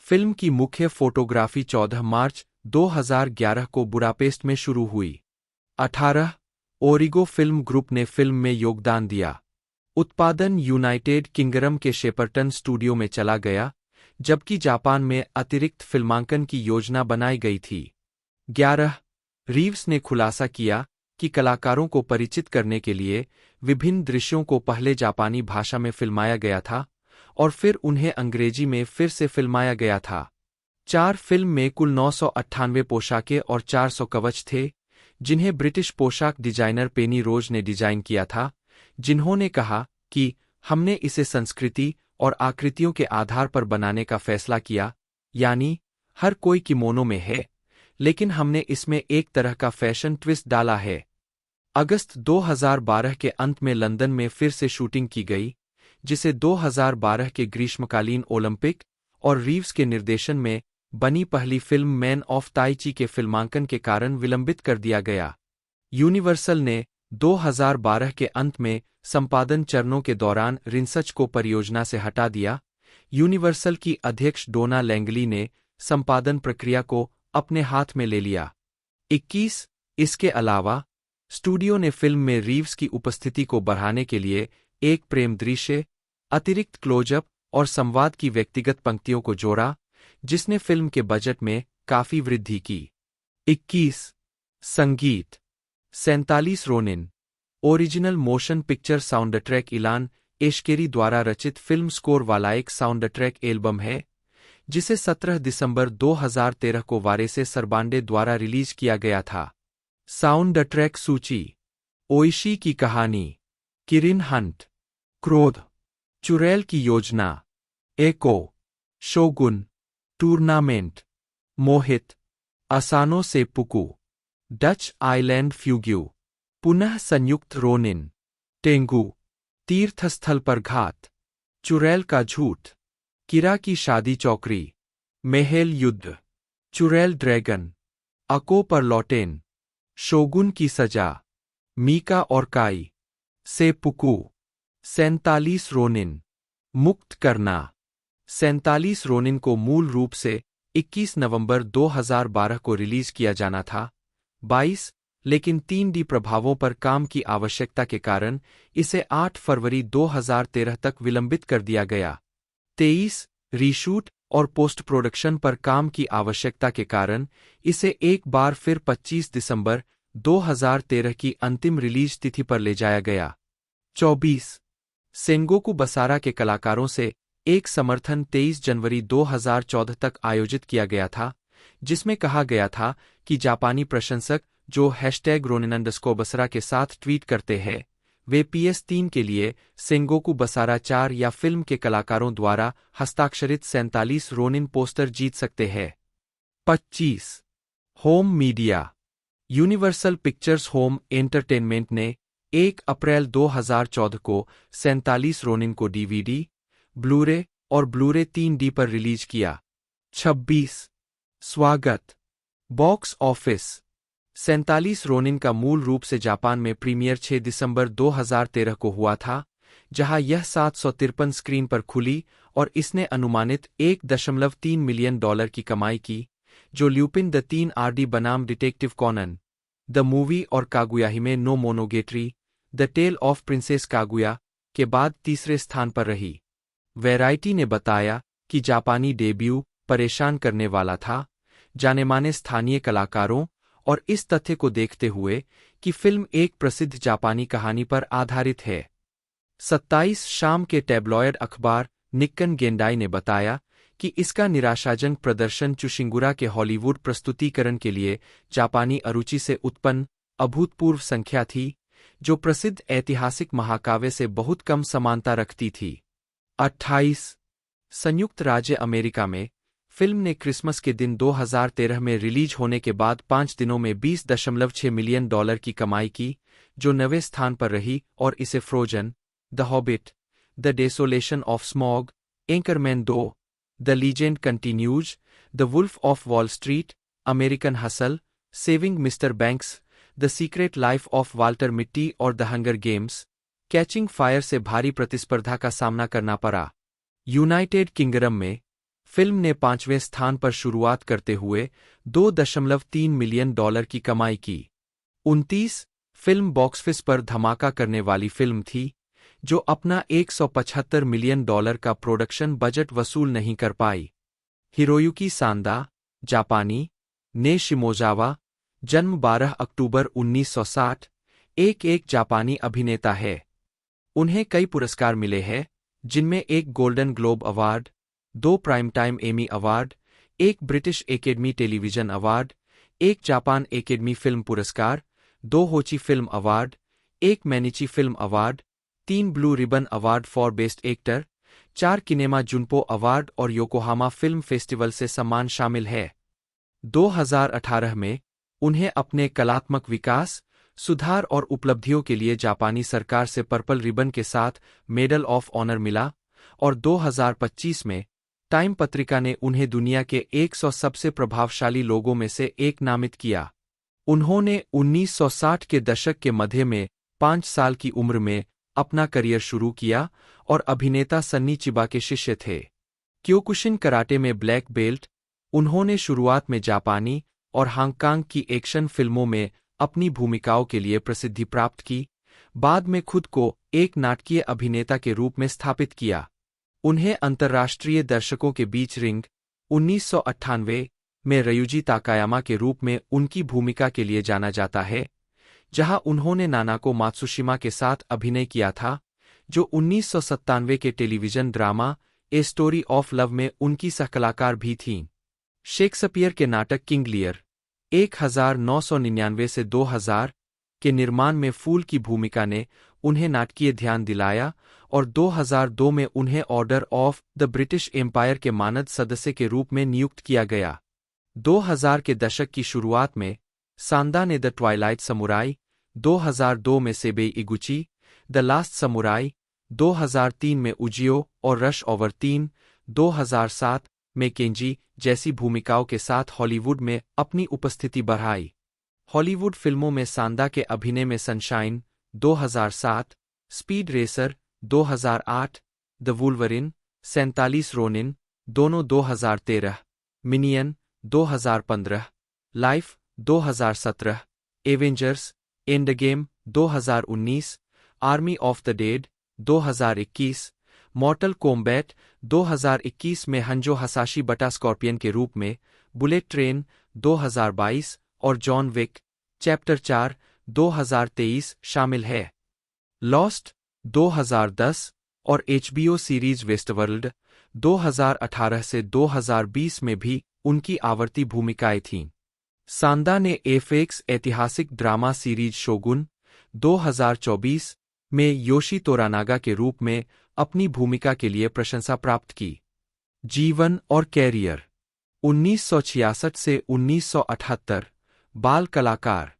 फिल्म की मुख्य फोटोग्राफी 14 मार्च 2011 को बुडापेस्ट में शुरू हुई। 18 ओरिगो फिल्म ग्रुप ने फिल्म में योगदान दिया। उत्पादन यूनाइटेड किंगडम के शेपरटन स्टूडियो में चला गया, जबकि जापान में अतिरिक्त फिल्मांकन की योजना बनाई गई थी। 11 रीव्स ने खुलासा किया कि कलाकारों को परिचित करने के लिए विभिन्न दृश्यों को पहले जापानी भाषा में फिल्माया गया था और फिर उन्हें अंग्रेजी में फिर से फिल्माया गया था। 4 फिल्म में कुल 998 पोशाकें और 400 कवच थे, जिन्हें ब्रिटिश पोशाक डिजाइनर पेनी रोज ने डिजाइन किया था, जिन्होंने कहा कि हमने इसे संस्कृति और आकृतियों के आधार पर बनाने का फैसला किया, यानी हर कोई किमोनो में है, लेकिन हमने इसमें एक तरह का फैशन ट्विस्ट डाला है। अगस्त 2012 के अंत में लंदन में फिर से शूटिंग की गई, जिसे 2012 के ग्रीष्मकालीन ओलंपिक और रीव्स के निर्देशन में बनी पहली फिल्म मैन ऑफ ताई ची के फिल्मांकन के कारण विलंबित कर दिया गया। यूनिवर्सल ने 2012 के अंत में संपादन चरणों के दौरान रिंसच को परियोजना से हटा दिया। यूनिवर्सल की अध्यक्ष डोना लैंगली ने संपादन प्रक्रिया को अपने हाथ में ले लिया। 21 इसके अलावा स्टूडियो ने फिल्म में रीव्स की उपस्थिति को बढ़ाने के लिए एक प्रेम दृश्य, अतिरिक्त क्लोजअप और संवाद की व्यक्तिगत पंक्तियों को जोड़ा, जिसने फिल्म के बजट में काफी वृद्धि की। 21 संगीत 47 Ronin original motion picture sound track Ilan Eshkeri द्वारा रचित फिल्म स्कोर वाला एक साउंड ट्रैक एल्बम है, जिसे 17 दिसंबर 2013 को वारेसे सरबांडे द्वारा रिलीज किया गया था। साउंड ट्रैक सूची: ओइशी की कहानी, किरिन हंट, क्रोध, चुड़ैल की योजना, एको, शोगुन, टूर्नामेंट, मोहित, असानो से पुकू, डच आइलैंड फ्यूग्यू, पुनः संयुक्त रोनिन, टेंगू, तीर्थस्थल पर घात, चुड़ैल का झूठ, किरा की शादी चौकरी, मेहेल युद्ध, चुड़ैल ड्रैगन, अको पर लौटेन, शोगुन की सजा, मीका और काई, से पुकू, 47 रोनिन, मुक्त करना। 47 रोनिन को मूल रूप से 21 नवंबर 2012 को रिलीज किया जाना था, 22 लेकिन 3D प्रभावों पर काम की आवश्यकता के कारण इसे 8 फरवरी 2013 तक विलंबित कर दिया गया। 23 रीशूट और पोस्ट प्रोडक्शन पर काम की आवश्यकता के कारण इसे एक बार फिर 25 दिसंबर 2013 की अंतिम रिलीज तिथि पर ले जाया गया। 24 सेंगोकू बसारा के कलाकारों से एक समर्थन 23 जनवरी 2014 तक आयोजित किया गया था, जिसमें कहा गया था कि जापानी प्रशंसक जो #रोनिन_बसरा के साथ ट्वीट करते हैं, वे PS3 के लिए सेंगोकू बसारा 4 या फिल्म के कलाकारों द्वारा हस्ताक्षरित 47 रोनिन पोस्टर जीत सकते हैं। 25 home media universal pictures home entertainment ने 1 अप्रैल 2014 को 47 रोनिन को DVD, ब्लूरे और ब्लूरे 3D पर रिलीज किया। 26 स्वागत बॉक्स ऑफिस 47 रोनिन का मूल रूप से जापान में प्रीमियर 6 दिसंबर 2013 को हुआ था, जहां यह 753 स्क्रीन पर खुली और इसने अनुमानित $1.3 मिलियन की कमाई की, जो ल्यूपिन द 3 RD बनाम डिटेक्टिव कॉनन, द मूवी और कागुयाहिमे नो मोनोगेट्री, the tale of princess Kaguya के बाद तीसरे स्थान पर रही। वैरायटी ने बताया कि जापानी डेब्यू परेशान करने वाला था, जानेमाने स्थानीय कलाकारों और इस तथ्य को देखते हुए कि फिल्म एक प्रसिद्ध जापानी कहानी पर आधारित है। 27 शाम के टैब्लॉयड अखबार निक्कन गेंडाई ने बताया कि इसका निराशाजनक प्रदर्शन चुशिंगुरा के हॉलीवुड प्रस्तुतिकरण के लिए जापानी अरुचि से उत्पन्न अभूतपूर्व संख्या थी, जो प्रसिद्ध ऐतिहासिक महाकाव्य से बहुत कम समानता रखती थी। 28 संयुक्त राज्य अमेरिका में फिल्म ने क्रिसमस के दिन 2013 में रिलीज होने के बाद 5 दिनों में $20.6 मिलियन की कमाई की, जो 9वें स्थान पर रही और इसे Frozen, the hobbit, the desolation of Smaug, Anchorman 2, the legend continues, the wolf of Wall Street, American hustle, saving mister Banks, the secret life of Walter Mitty और the hunger games, catching fire से भारी प्रतिस्पर्धा का सामना करना पड़ा। United kingdom में film ने 5वें स्थान पर शुरुआत करते हुए $2.3 मिलियन की कमाई की। 29 फिल्म बॉक्स ऑफिस पर धमाका करने वाली फिल्म थी, जो अपना $175 मिलियन का प्रोडक्शन बजट वसूल नहीं कर पाई। हिरोयुकी सांदा, जापानी, ने शिमोजावा, जन्म 12 अक्टूबर 1960, एक जापानी अभिनेता है। उन्हें कई पुरस्कार मिले हैं, जिनमें एक golden globe award, 2 prime time Emmy award, एक ब्रिटिश एकेडमी टेलीविजन अवार्ड, एक जापान एकेडमी फिल्म पुरस्कार, 2 होची फिल्म अवार्ड, एक Mainichi film award, 3 blue ribbon award for best actor, 4 Kinema Junpo award और योकोहामा फिल्म फेस्टिवल से सम्मान शामिल है। 2018 में उन्हें अपने कलात्मक विकास, सुधार और उपलब्धियों के लिए जापानी सरकार से पर्पल रिबन के साथ मेडल ऑफ ऑनर मिला और 2025 में टाइम पत्रिका ने उन्हें दुनिया के 100 सबसे प्रभावशाली लोगों में से एक नामित किया। उन्होंने 1960 के दशक के मध्य में 5 साल की उम्र में अपना करियर शुरू किया और अभिनेता सन्नी चिबा के शिष्य थे। क्योकुशिन कराटे में ब्लैक बेल्ट, उन्होंने शुरुआत में जापानी और हांगकांग की एक्शन फिल्मों में अपनी भूमिकाओं के लिए प्रसिद्धि प्राप्त की, बाद में खुद को एक नाटकीय अभिनेता के रूप में स्थापित किया। उन्हें अंतर्राष्ट्रीय दर्शकों के बीच रिंग 1998 में रयुजी ताकायामा के रूप में उनकी भूमिका के लिए जाना जाता है, जहां उन्होंने नानाको मात्सुशिमा के साथ अभिनय किया था, जो 1997 के television drama a story of love में उनकी सहकलाकार भी थीं। शेक्सपियर के नाटक किंग लियर 1999 से 2000 के निर्माण में फूल की भूमिका ने उन्हें नाटकीय ध्यान दिलाया और 2002 में उन्हें Order of the British Empire के मानद सदस्य के रूप में नियुक्त किया गया। 2000 के दशक की शुरुआत में सांदा ने द ट्वाइलाइट समुराई, 2002 में सेबेई इगुची, द लास्ट समुराई, 2003 में उजियो और रश ओवर 3, 2007 में केंजी जैसी भूमिकाओं के साथ हॉलीवुड में अपनी उपस्थिति बढ़ाई। हॉलीवुड फिल्मों में सांदा के अभिनय में sunshine 2007, speed racer 2008, the Wolverine 47 Ronin दोनों 2013, minion 2015, life 2017, Avengers Endgame 2019, army of the dead 2021, मॉर्टल combat 2021 में हंजो हसाशी बटा स्कॉर्पियन के रूप में, बुलेट ट्रेन 2022 और जॉन विक चैप्टर 4 2023 शामिल है। लॉस्ट 2010 और एचबीओ सीरीज वेस्टवर्ल्ड 2018 से 2020 में भी उनकी आवर्ती भूमिकाएं थीं। सांदा ने एफएक्स ऐतिहासिक ड्रामा सीरीज शोगुन 2024 में योशी तोरानागा के रूप में अपनी भूमिका के लिए प्रशंसा प्राप्त की। जीवन और कैरियर 1966 से 1978 बाल कलाकार,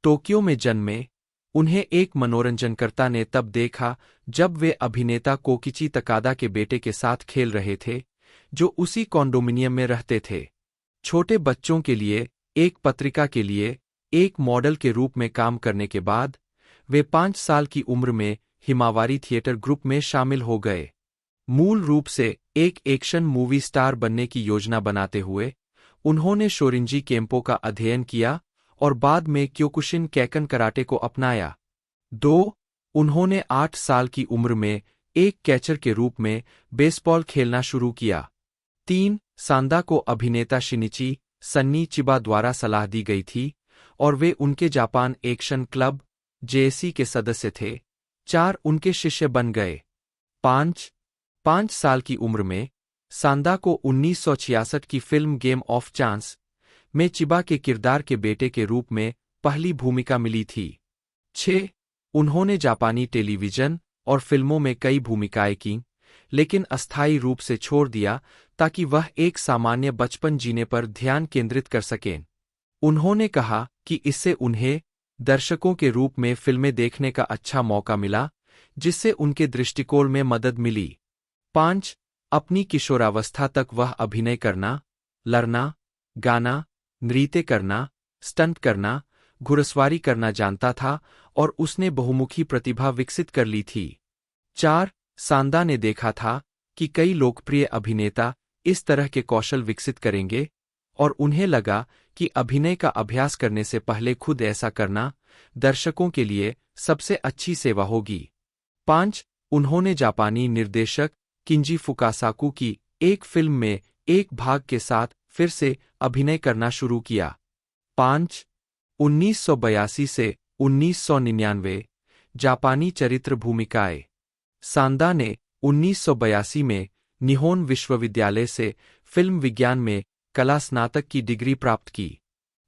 टोक्यो में जन्मे, उन्हें एक मनोरंजनकर्ता ने तब देखा जब वे अभिनेता कोकिची तकादा के बेटे के साथ खेल रहे थे, जो उसी कॉन्डोमिनियम में रहते थे। छोटे बच्चों के लिए एक पत्रिका के लिए एक मॉडल के रूप में काम करने के बाद वे 5 साल की उम्र में हिमावारी थिएटर ग्रुप में शामिल हो गए। मूल रूप से एक एक्शन मूवी स्टार बनने की योजना बनाते हुए उन्होंने शोरिंजी केम्पो का अध्ययन किया और बाद में क्योकुशिन कैकन कराटे को अपनाया। 2. उन्होंने 8 साल की उम्र में एक कैचर के रूप में बेसबॉल खेलना शुरू किया। 3. सांदा को अभिनेता शिनिची सन्नी चिबा द्वारा सलाह दी गई थी और वे उनके जापान एक्शन क्लब जेएसी के सदस्य थे। 4. उनके शिष्य बन गए। 5 साल की उम्र में सांदा को 1966 की फिल्म गेम ऑफ चांस में चिबा के किरदार के बेटे के रूप में पहली भूमिका मिली थी। 6. उन्होंने जापानी टेलीविजन और फिल्मों में कई भूमिकाएं कीं, लेकिन अस्थायी रूप से छोड़ दिया ताकि वह एक सामान्य बचपन जीने पर ध्यान केंद्रित कर सकें। उन्होंने कहा कि इससे उन्हें दर्शकों के रूप में फिल्में देखने का अच्छा मौका मिला, जिससे उनके दृष्टिकोण में मदद मिली। 5. अपनी किशोरावस्था तक वह अभिनय करना, लड़ना, गाना, नृत्य करना, स्टंट करना, घुड़सवारी करना जानता था और उसने बहुमुखी प्रतिभा विकसित कर ली थी। 4. सांदा ने देखा था कि कई लोकप्रिय अभिनेता इस तरह के कौशल विकसित करेंगे और उन्हें लगा कि अभिनय का अभ्यास करने से पहले खुद ऐसा करना दर्शकों के लिए सबसे अच्छी सेवा होगी। 5. उन्होंने जापानी निर्देशक किंजी फुकासाकू की एक फिल्म में एक भाग के साथ फिर से अभिनय करना शुरू किया। 5. 1982 से 1999 जापानी चरित्र भूमिकाएं। सांदा ने 1982 में निहोन विश्वविद्यालय से फिल्म विज्ञान में कला स्नातक की डिग्री प्राप्त की।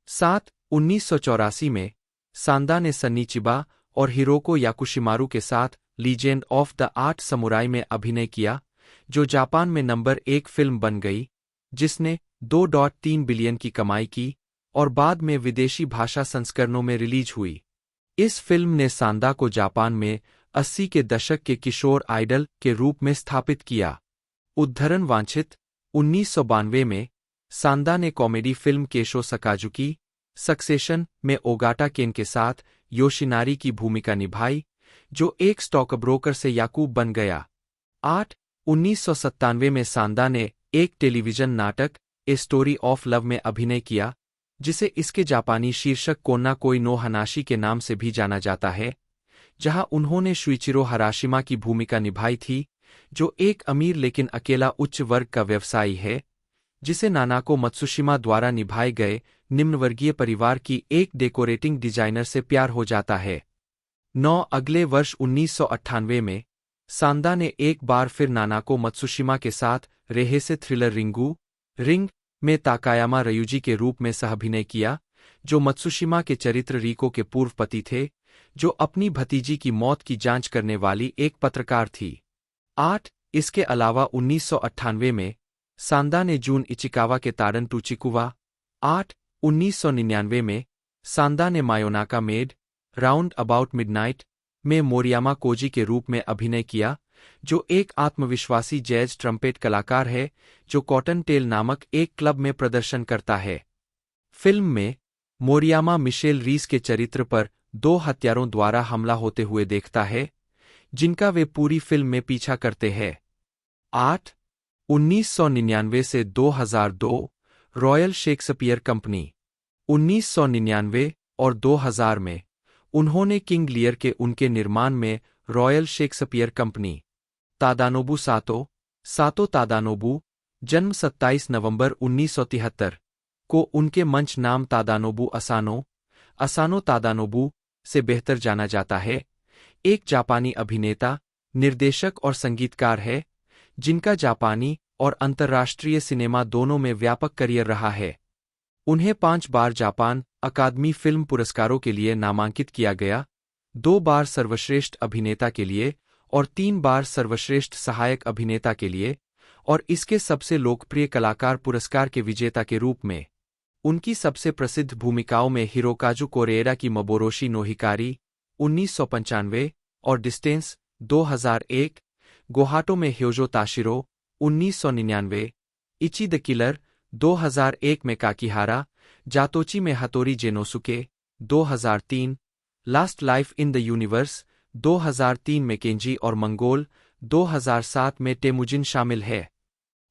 7. 1984 में सांदा ने सन्नी चिबा और हिरोको याकुशिमारू के साथ लीजेंड ऑफ द आठ समुराई में अभिनय किया, जो जापान में नंबर 1 फिल्म बन गई, जिसने 2.3 बिलियन की कमाई की और बाद में विदेशी भाषा संस्करणों में रिलीज हुई। इस फिल्म ने सांदा को जापान में 80 के दशक के किशोर आइडल के रूप में स्थापित किया। उद्धरण वांछित 1992 में सांदा ने कॉमेडी फिल्म केशो सकाजुकी सक्सेशन में ओगाटा केन के साथ योशिनारी की भूमिका निभाई, जो एक स्टॉक ब्रोकर से याकूब बन गया। 8. 1997 में सांदा ने एक टेलीविजन नाटक ए स्टोरी ऑफ लव में अभिनय किया, जिसे इसके जापानी शीर्षक कोन्ना कोई नो हनाशी के नाम से भी जाना जाता है, जहां उन्होंने शुइचिरो हराशिमा की भूमिका निभाई थी, जो एक अमीर लेकिन अकेला उच्च वर्ग का व्यवसायी है, जिसे नानाको मत्सुशिमा द्वारा निभाए गए निम्नवर्गीय परिवार की एक डेकोरेटिंग डिजाइनर से प्यार हो जाता है। 9. अगले वर्ष 1998 में सांदा ने एक बार फिर नानाको मत्सुशिमा के साथ रेहे से थ्रिलर रिंग में ताकायामा रयुजी के रूप में सह-अभिनय किया, जो मत्सुशिमा के चरित्र रीको के पूर्व पति थे, जो अपनी भतीजी की मौत की जांच करने वाली एक पत्रकार थी। 8. इसके अलावा 1998 में सांदा ने जून इचिकावा के तारन टूचिकुवा। 8. 1999 में सांदा ने मायोनाका मेड राउंड अबाउट मिडनाइट में मोरियामा कोजी के रूप में अभिनय किया, जो एक आत्मविश्वासी जैज ट्रम्पेट कलाकार है जो कॉटन टेल नामक एक क्लब में प्रदर्शन करता है। फिल्म में मोरियामा मिशेल रीस के चरित्र पर 2 हत्यारों द्वारा हमला होते हुए देखता है, जिनका वे पूरी फिल्म में पीछा करते हैं। 8. 1999 से 2002 रॉयल शेक्सपियर कंपनी। 1999 और 2000 में उन्होंने किंग लियर के उनके निर्माण में रॉयल शेक्सपियर कंपनी। तादानोबू सातो तादानोबू, जन्म 27 नवंबर 1973 को उनके मंच नाम तादानोबू असानो तादानोबू से बेहतर जाना जाता है, एक जापानी अभिनेता, निर्देशक और संगीतकार है, जिनका जापानी और अंतर्राष्ट्रीय सिनेमा दोनों में व्यापक करियर रहा है। उन्हें 5 बार जापान अकादमी फिल्म पुरस्कारों के लिए नामांकित किया गया, 2 बार सर्वश्रेष्ठ अभिनेता के लिए और 3 बार सर्वश्रेष्ठ सहायक अभिनेता के लिए, और इसके सबसे लोकप्रिय कलाकार पुरस्कार के विजेता के रूप में। उनकी सबसे प्रसिद्ध भूमिकाओं में हिरोकाजु कोरेरा की मबोरोशी नो हिकारी 1995 और डिस्टेंस 2001, गोहाटो में ह्योजो ताशिरो 1999, इची द किलर 2001 में काकीहारा, जातोची में हतोरी जेनोसुके 2003, last life in the universe 2003 में केंजी और मंगोल 2007 में टेमुजिन शामिल है।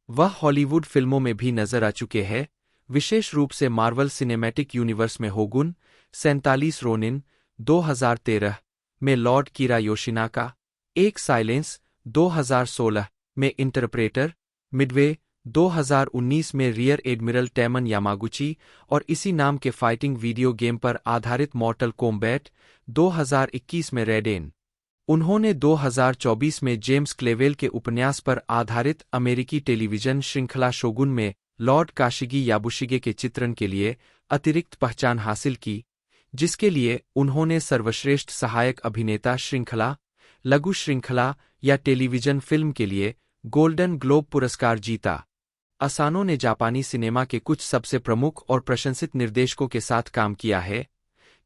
वह हॉलीवुड फिल्मों में भी नजर आ चुके हैं, विशेष रूप से मार्वल सिनेमैटिक यूनिवर्स में होगुन 47 रोनिन 2013 में लॉर्ड कीरा योशिनाका, एक साइलेंस 2016 में इंटरप्रेटर, मिडवे 2019 में रियर एडमिरल टैमन यामागुची और इसी नाम के फाइटिंग वीडियो गेम पर आधारित मॉर्टल कॉम्बैट 2021 में रेडेन। उन्होंने 2024 में जेम्स क्लेवेल के उपन्यास पर आधारित अमेरिकी टेलीविजन श्रृंखला शोगुन में लॉर्ड काशिगी याबुशिगे के चित्रण के लिए अतिरिक्त पहचान हासिल की, जिसके लिए उन्होंने सर्वश्रेष्ठ सहायक अभिनेता श्रृंखला, लघु श्रृंखला या टेलीविजन फिल्म के लिए गोल्डन ग्लोब पुरस्कार जीता। असानो ने जापानी सिनेमा के कुछ सबसे प्रमुख और प्रशंसित निर्देशकों के साथ काम किया है,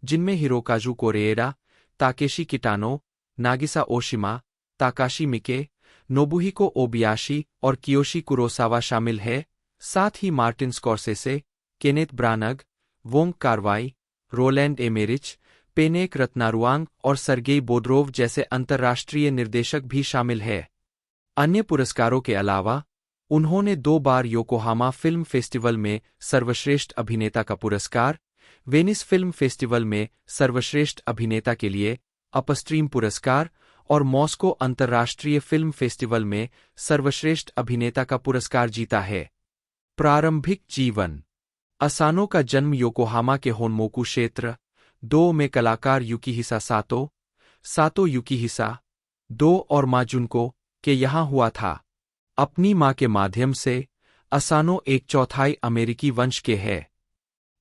जिनमें हिरोकाजु कोरेरा, ताकेशी किटानो, नागिसा ओशिमा, ताकाशी मिके, नोबुहिको ओबियाशी और कियोशी कुरोसावा शामिल है। साथ ही मार्टिन स्कॉर्सेसे, केनेथ ब्रानग, वोंग कारवाई, रोलैंड एमेरिच, पेनेक रत्नारुआंग और सर्गेई बोद्रोव जैसे अंतर्राष्ट्रीय निर्देशक भी शामिल है। अन्य पुरस्कारों के अलावा उन्होंने 2 बार योकोहामा फिल्म फेस्टिवल में सर्वश्रेष्ठ अभिनेता का पुरस्कार, वेनिस फिल्म फेस्टिवल में सर्वश्रेष्ठ अभिनेता के लिए अपस्ट्रीम पुरस्कार और मॉस्को अंतर्राष्ट्रीय फिल्म फेस्टिवल में सर्वश्रेष्ठ अभिनेता का पुरस्कार जीता है। प्रारंभिक जीवन। असानो का जन्म योकोहामा के होनमोकू क्षेत्र 2 में कलाकार युकिहिसा सातो युकिहिसा 2 और माजुनको के यहाँ हुआ था। अपनी माँ के माध्यम से असानो एक चौथाई अमेरिकी वंश के हैं।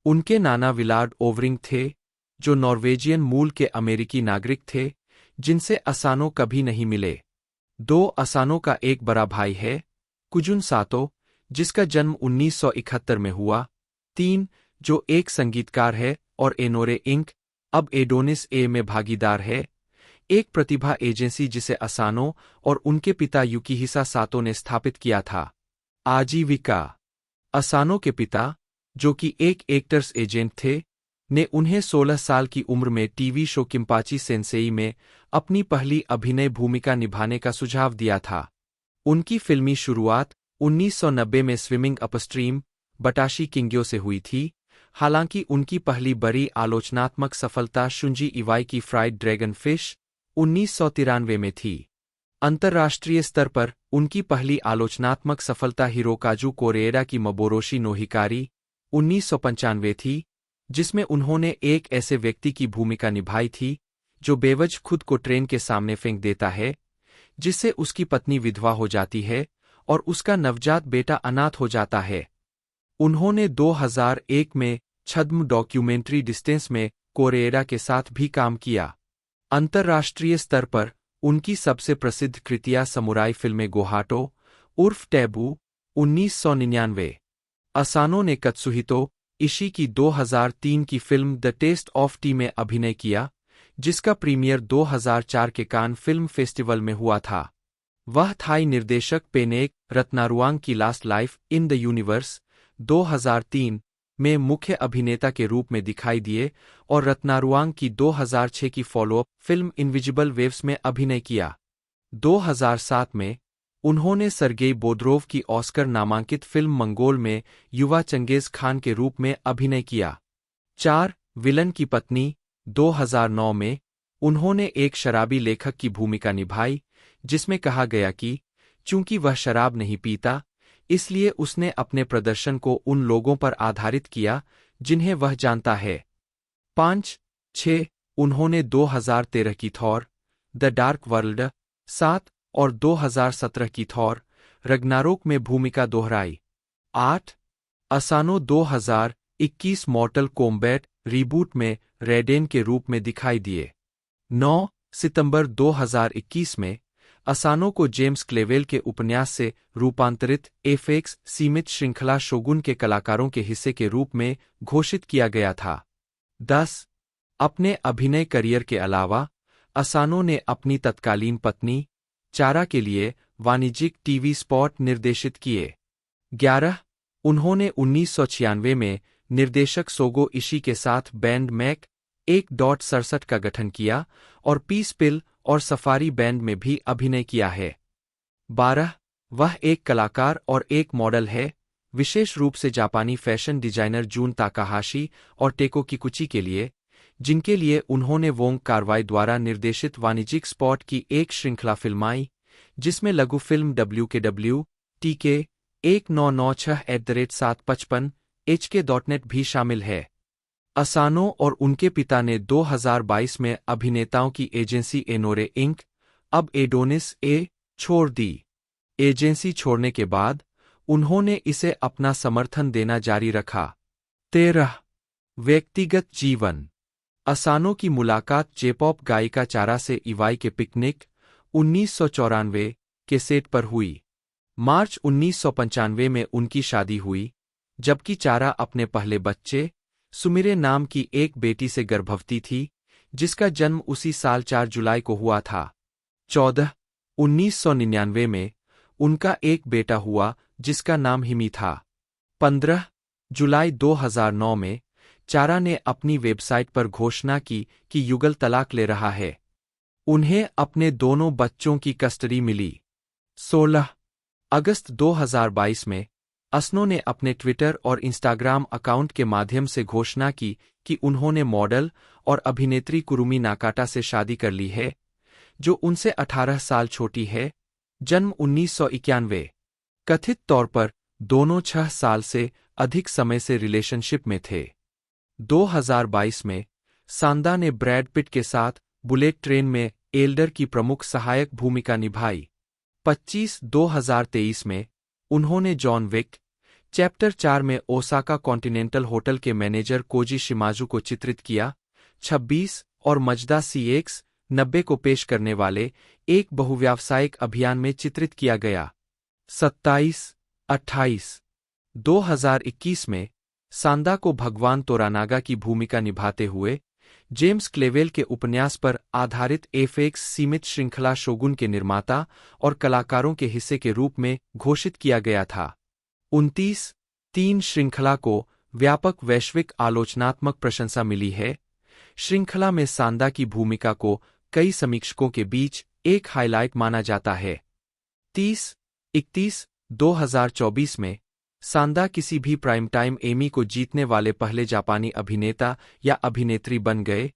उनके नाना विलार्ड ओवरिंग थे, जो नॉर्वेजियन मूल के अमेरिकी नागरिक थे, जिनसे असानो कभी नहीं मिले। 2 असानो का एक बड़ा भाई है, कुजुन सातो, जिसका जन्म 1971 में हुआ। 3 जो एक संगीतकार है, और एनोरे इंक, अब एडोनिस ए में भागीदार है, एक प्रतिभा एजेंसी जिसे असानो और उनके पिता युकिहिसा सातो ने स्थापित किया था। आजीविका। असानो के पिता, जो कि एक एक्टर्स एजेंट थे, ने उन्हें 16 साल की उम्र में टीवी शो किम्पाची सेंसेई में अपनी पहली अभिनय भूमिका निभाने का सुझाव दिया था। उनकी फिल्मी शुरुआत 1990 में स्विमिंग अपस्ट्रीम, बटाशी किंग्यो से हुई थी, हालांकि उनकी पहली बड़ी आलोचनात्मक सफलता शुंजी इवाई की फ्राइड ड्रैगन फिश 1993 में थी। अंतर्राष्ट्रीय स्तर पर उनकी पहली आलोचनात्मक सफलता हिरोकाजू कोरेएडा की मबोरोशी नो हिकारी 1995 थी, जिसमें उन्होंने एक ऐसे व्यक्ति की भूमिका निभाई थी जो बेवजह खुद को ट्रेन के सामने फेंक देता है, जिससे उसकी पत्नी विधवा हो जाती है और उसका नवजात बेटा अनाथ हो जाता है। उन्होंने 2001 में छद्म डॉक्यूमेंट्री डिस्टेंस में कोरेएडा के साथ भी काम किया। अंतर्राष्ट्रीय स्तर पर उनकी सबसे प्रसिद्ध कृतियां समुराई फिल्में गोहाटो उर्फ टैबू 1999, असानो ने कत्सुहितो इशी की 2003 की फिल्म द टेस्ट ऑफ टी में अभिनय किया, जिसका प्रीमियर 2004 के कान फिल्म फेस्टिवल में हुआ था। वह थाई निर्देशक पेनेक रत्नारुआंग की last life in the universe 2003 में मुख्य अभिनेता के रूप में दिखाई दिए और रत्नारुआंग की 2006 की फॉलोअप फिल्म इनविजिबल वेव्स में अभिनय किया। 2007 में उन्होंने सरगेई बोद्रोव की ऑस्कर नामांकित फिल्म मंगोल में युवा चंगेज खान के रूप में अभिनय किया। 4 विलन की पत्नी 2009 में उन्होंने एक शराबी लेखक की भूमिका निभाई, जिसमें कहा गया कि चूंकि वह शराब नहीं पीता, इसलिए उसने अपने प्रदर्शन को उन लोगों पर आधारित किया जिन्हें वह जानता है। 5-6 उन्होंने 2013 की थॉर द डार्क वर्ल्ड 7 और 2017 की थॉर रग्नारोक में भूमिका दोहराई। 8 असानो 2021 मॉर्टल कॉम्बैट रीबूट में रेडेन के रूप में दिखाई दिए। 9 सितंबर 2021 में असानो को जेम्स क्लेवेल के उपन्यास से रूपांतरित एफएक्स सीमित श्रृंखला शोगुन के कलाकारों के हिस्से के रूप में घोषित किया गया था। 10 अपने अभिनय करियर के अलावा असानो ने अपनी तत्कालीन पत्नी चारा के लिए वाणिज्यिक टीवी स्पॉट निर्देशित किए। 11 उन्होंने 1996 में निर्देशक सोगो इशी के साथ बैंड मैक 1.67 का गठन किया और पीस पिल और सफारी बैंड में भी अभिनय किया है। 12 वह एक कलाकार और एक मॉडल है, विशेष रूप से जापानी फैशन डिजाइनर जून ताकाहाशी और टेको किकुची के लिए, जिनके लिए उन्होंने वोंग कारवाई द्वारा निर्देशित वाणिज्यिक स्पॉट की एक श्रृंखला फिल्माई, जिसमें लघु फिल्म WKW TK 1996 HK.net भी शामिल है। असानो और उनके पिता ने 2022 में अभिनेताओं की एजेंसी एनोरे इंक, अब एडोनिस ए, छोड़ दी। एजेंसी छोड़ने के बाद उन्होंने इसे अपना समर्थन देना जारी रखा। 13 व्यक्तिगत जीवन। असानो की मुलाकात जेपॉप गायिका चारा से इवाई के पिकनिक 1994 के सेट पर हुई। मार्च 1995 में उनकी शादी हुई, जबकि चारा अपने पहले बच्चे सुमिरे नाम की एक बेटी से गर्भवती थी, जिसका जन्म उसी साल 4 जुलाई को हुआ था। 14 1999 में उनका एक बेटा हुआ, जिसका नाम हिमी था। 15 जुलाई 2009 में चारा ने अपनी वेबसाइट पर घोषणा की कि युगल तलाक ले रहा है। उन्हें अपने दोनों बच्चों की कस्टडी मिली। 16 अगस्त 2022 में असनो ने अपने ट्विटर और इंस्टाग्राम अकाउंट के माध्यम से घोषणा की कि उन्होंने मॉडल और अभिनेत्री कुरुमी नाकाटा से शादी कर ली है, जो उनसे 18 साल छोटी है, जन्म 1991। कथित तौर पर दोनों 6 साल से अधिक समय से रिलेशनशिप में थे। 2022 में सांदा ने ब्रैड पिट के साथ बुलेट ट्रेन में एल्डर की प्रमुख सहायक भूमिका निभाई। 25/2023 में उन्होंने जॉन विक चैप्टर 4 में ओसाका कॉन्टिनेंटल होटल के मैनेजर कोजी शिमाजू को चित्रित किया। 26 और मजदा CX-90 को पेश करने वाले एक बहुव्यावसायिक अभियान में चित्रित किया गया। 27/28/2021 में सांदा को भगवान तोरानागा की भूमिका निभाते हुए जेम्स क्लेवेल के उपन्यास पर आधारित एफएक्स सीमित श्रृंखला शोगुन के निर्माता और कलाकारों के हिस्से के रूप में घोषित किया गया था। 29/3 श्रृंखला को व्यापक वैश्विक आलोचनात्मक प्रशंसा मिली है। श्रृंखला में सांदा की भूमिका को कई समीक्षकों के बीच एक हाइलाइट माना जाता है। 30/31/2024 में सांदा किसी भी प्राइम टाइम एमी को जीतने वाले पहले जापानी अभिनेता या अभिनेत्री बन गए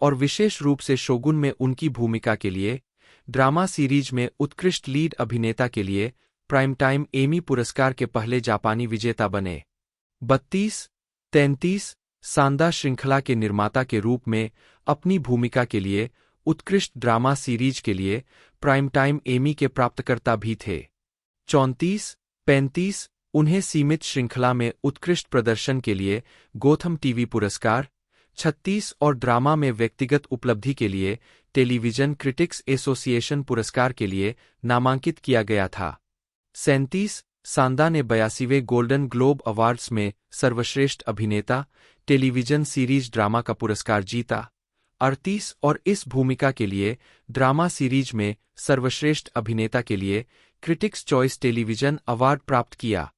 और विशेष रूप से शोगुन में उनकी भूमिका के लिए ड्रामा सीरीज में उत्कृष्ट लीड अभिनेता के लिए प्राइम टाइम एमी पुरस्कार के पहले जापानी विजेता बने। 32/33 सांदा श्रृंखला के निर्माता के रूप में अपनी भूमिका के लिए उत्कृष्ट ड्रामा सीरीज के लिए प्राइम टाइम एमी के प्राप्तकर्ता भी थे। 34/35 उन्हें सीमित श्रृंखला में उत्कृष्ट प्रदर्शन के लिए गोथम टीवी पुरस्कार, 36 और ड्रामा में व्यक्तिगत उपलब्धि के लिए टेलीविजन क्रिटिक्स एसोसिएशन पुरस्कार के लिए नामांकित किया गया था। 37 सांदा ने 82वें गोल्डन ग्लोब अवार्ड्स में सर्वश्रेष्ठ अभिनेता टेलीविजन सीरीज ड्रामा का पुरस्कार जीता। 38 और इस भूमिका के लिए ड्रामा सीरीज में सर्वश्रेष्ठ अभिनेता के लिए क्रिटिक्स चॉइस टेलीविजन अवार्ड प्राप्त किया।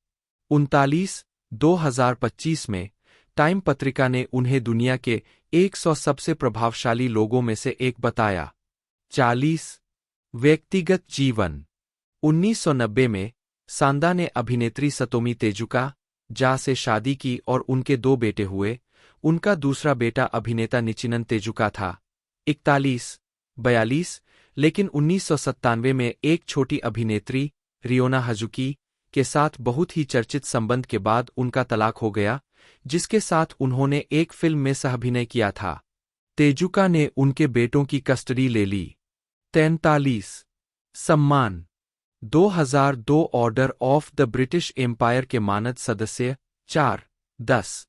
39/2025 में टाइम पत्रिका ने उन्हें दुनिया के 100 सबसे प्रभावशाली लोगों में से एक बताया। 40 व्यक्तिगत जीवन 1990 में सांदा ने अभिनेत्री सतोमी तेजुका जा से शादी की और उनके 2 बेटे हुए। उनका दूसरा बेटा अभिनेता निचिनन तेजुका था। 41/42 लेकिन 1997 में एक छोटी अभिनेत्री रियोना हजुकी के साथ बहुत ही चर्चित संबंध के बाद उनका तलाक हो गया, जिसके साथ उन्होंने एक फिल्म में सहअभिनय किया था। तेजुका ने उनके बेटों की कस्टडी ले ली। 43 सम्मान 2002 Order of the British Empire के मानद सदस्य। 4/10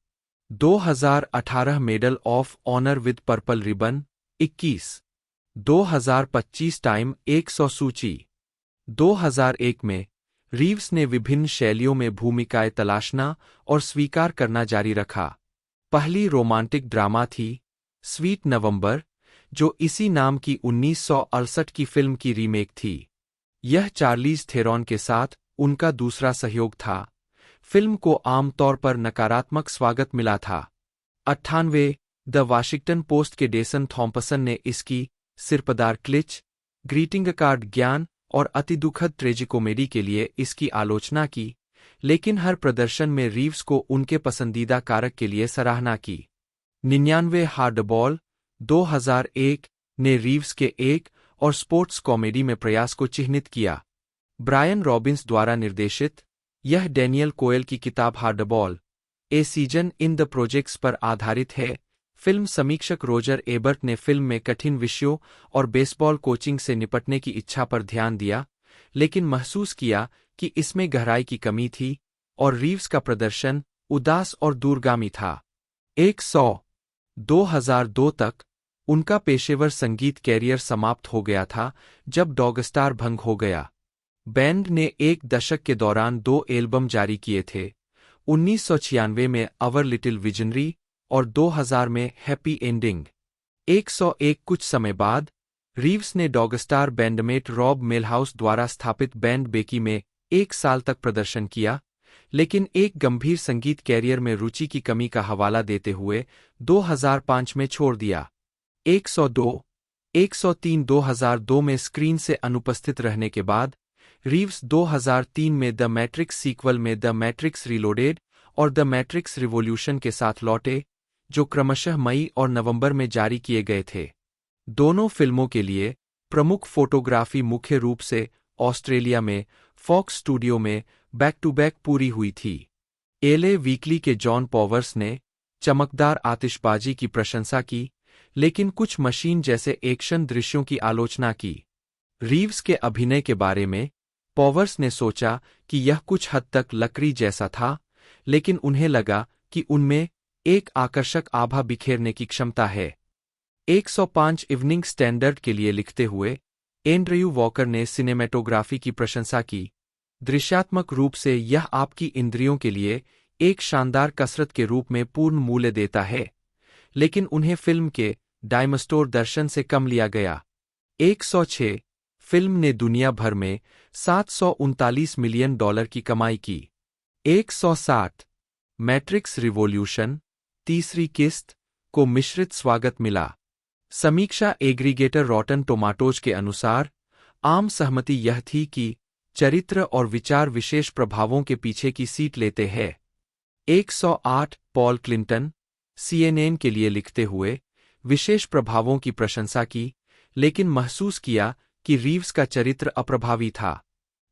2018 medal of honour with purple ribbon. 21 2025 Time 100 सूची। 2001 में रीव्स ने विभिन्न शैलियों में भूमिकाएं तलाशना और स्वीकार करना जारी रखा। पहली रोमांटिक ड्रामा थी स्वीट नवंबर, जो इसी नाम की 1968 की फिल्म की रीमेक थी। यह चार्लीज थेरॉन के साथ उनका दूसरा सहयोग था। फिल्म को आमतौर पर नकारात्मक स्वागत मिला था। 98 द वाशिंगटन पोस्ट के डेसन थॉम्पसन ने इसकी सिरपदार क्लिच, ग्रीटिंग कार्ड ज्ञान और अति दुखद ट्रेजिकोमेडी के लिए इसकी आलोचना की, लेकिन हर प्रदर्शन में रीव्स को उनके पसंदीदा कारक के लिए सराहना की। 99 हार्डबॉल 2001 ने रीव्स के एक और स्पोर्ट्स कॉमेडी में प्रयास को चिह्नित किया। ब्रायन रॉबिन्स द्वारा निर्देशित, यह डैनियल कोयल की किताब हार्डबॉल ए सीजन इन द प्रोजेक्ट्स पर आधारित है। फिल्म समीक्षक रोजर एबर्ट ने फिल्म में कठिन विषयों और बेसबॉल कोचिंग से निपटने की इच्छा पर ध्यान दिया, लेकिन महसूस किया कि इसमें गहराई की कमी थी और रीव्स का प्रदर्शन उदास और दूरगामी था। 2002 तक उनका पेशेवर संगीत कैरियर समाप्त हो गया था जब डॉगस्टार भंग हो गया। बैंड ने एक दशक के दौरान 2 एल्बम जारी किए थे, 1996 में अवर लिटिल विजनरी और 2000 में हैप्पी एंडिंग। 101 कुछ समय बाद रीव्स ने डॉगस्टार बैंडमेट रॉब मेलहाउस द्वारा स्थापित बैंड बेकी में 1 साल तक प्रदर्शन किया, लेकिन एक गंभीर संगीत कैरियर में रुचि की कमी का हवाला देते हुए 2005 में छोड़ दिया। 103 2002 में स्क्रीन से अनुपस्थित रहने के बाद रीव्स 2003 में द मैट्रिक्स सीक्वल में द मैट्रिक्स रीलोडेड और द मैट्रिक्स रिवॉल्यूशन के साथ लौटे, जो क्रमशः मई और नवंबर में जारी किए गए थे। दोनों फिल्मों के लिए प्रमुख फोटोग्राफी मुख्य रूप से ऑस्ट्रेलिया में फॉक्स स्टूडियो में बैक टू बैक पूरी हुई थी। एलए वीकली के जॉन पॉवर्स ने चमकदार आतिशबाजी की प्रशंसा की, लेकिन कुछ मशीन जैसे एक्शन दृश्यों की आलोचना की। रीव्स के अभिनय के बारे में पॉवर्स ने सोचा कि यह कुछ हद तक लकड़ी जैसा था, लेकिन उन्हें लगा कि उनमें एक आकर्षक आभा बिखेरने की क्षमता है। 105 इवनिंग स्टैंडर्ड के लिए लिखते हुए एंड्रयू वॉकर ने सिनेमेटोग्राफी की प्रशंसा की। दृश्यात्मक रूप से यह आपकी इंद्रियों के लिए एक शानदार कसरत के रूप में पूर्ण मूल्य देता है, लेकिन उन्हें फिल्म के डायमस्टोर दर्शन से कम लिया गया। 106 फिल्म ने दुनिया भर में $739 मिलियन की कमाई की। 160 मैट्रिक्स रिवॉल्यूशन तीसरी किस्त को मिश्रित स्वागत मिला। समीक्षा एग्रीगेटर रॉटन टोमाटोज के अनुसार आम सहमति यह थी कि चरित्र और विचार विशेष प्रभावों के पीछे की सीट लेते हैं। 108 पॉल क्लिंटन CNN के लिए लिखते हुए विशेष प्रभावों की प्रशंसा की, लेकिन महसूस किया कि रीव्स का चरित्र अप्रभावी था।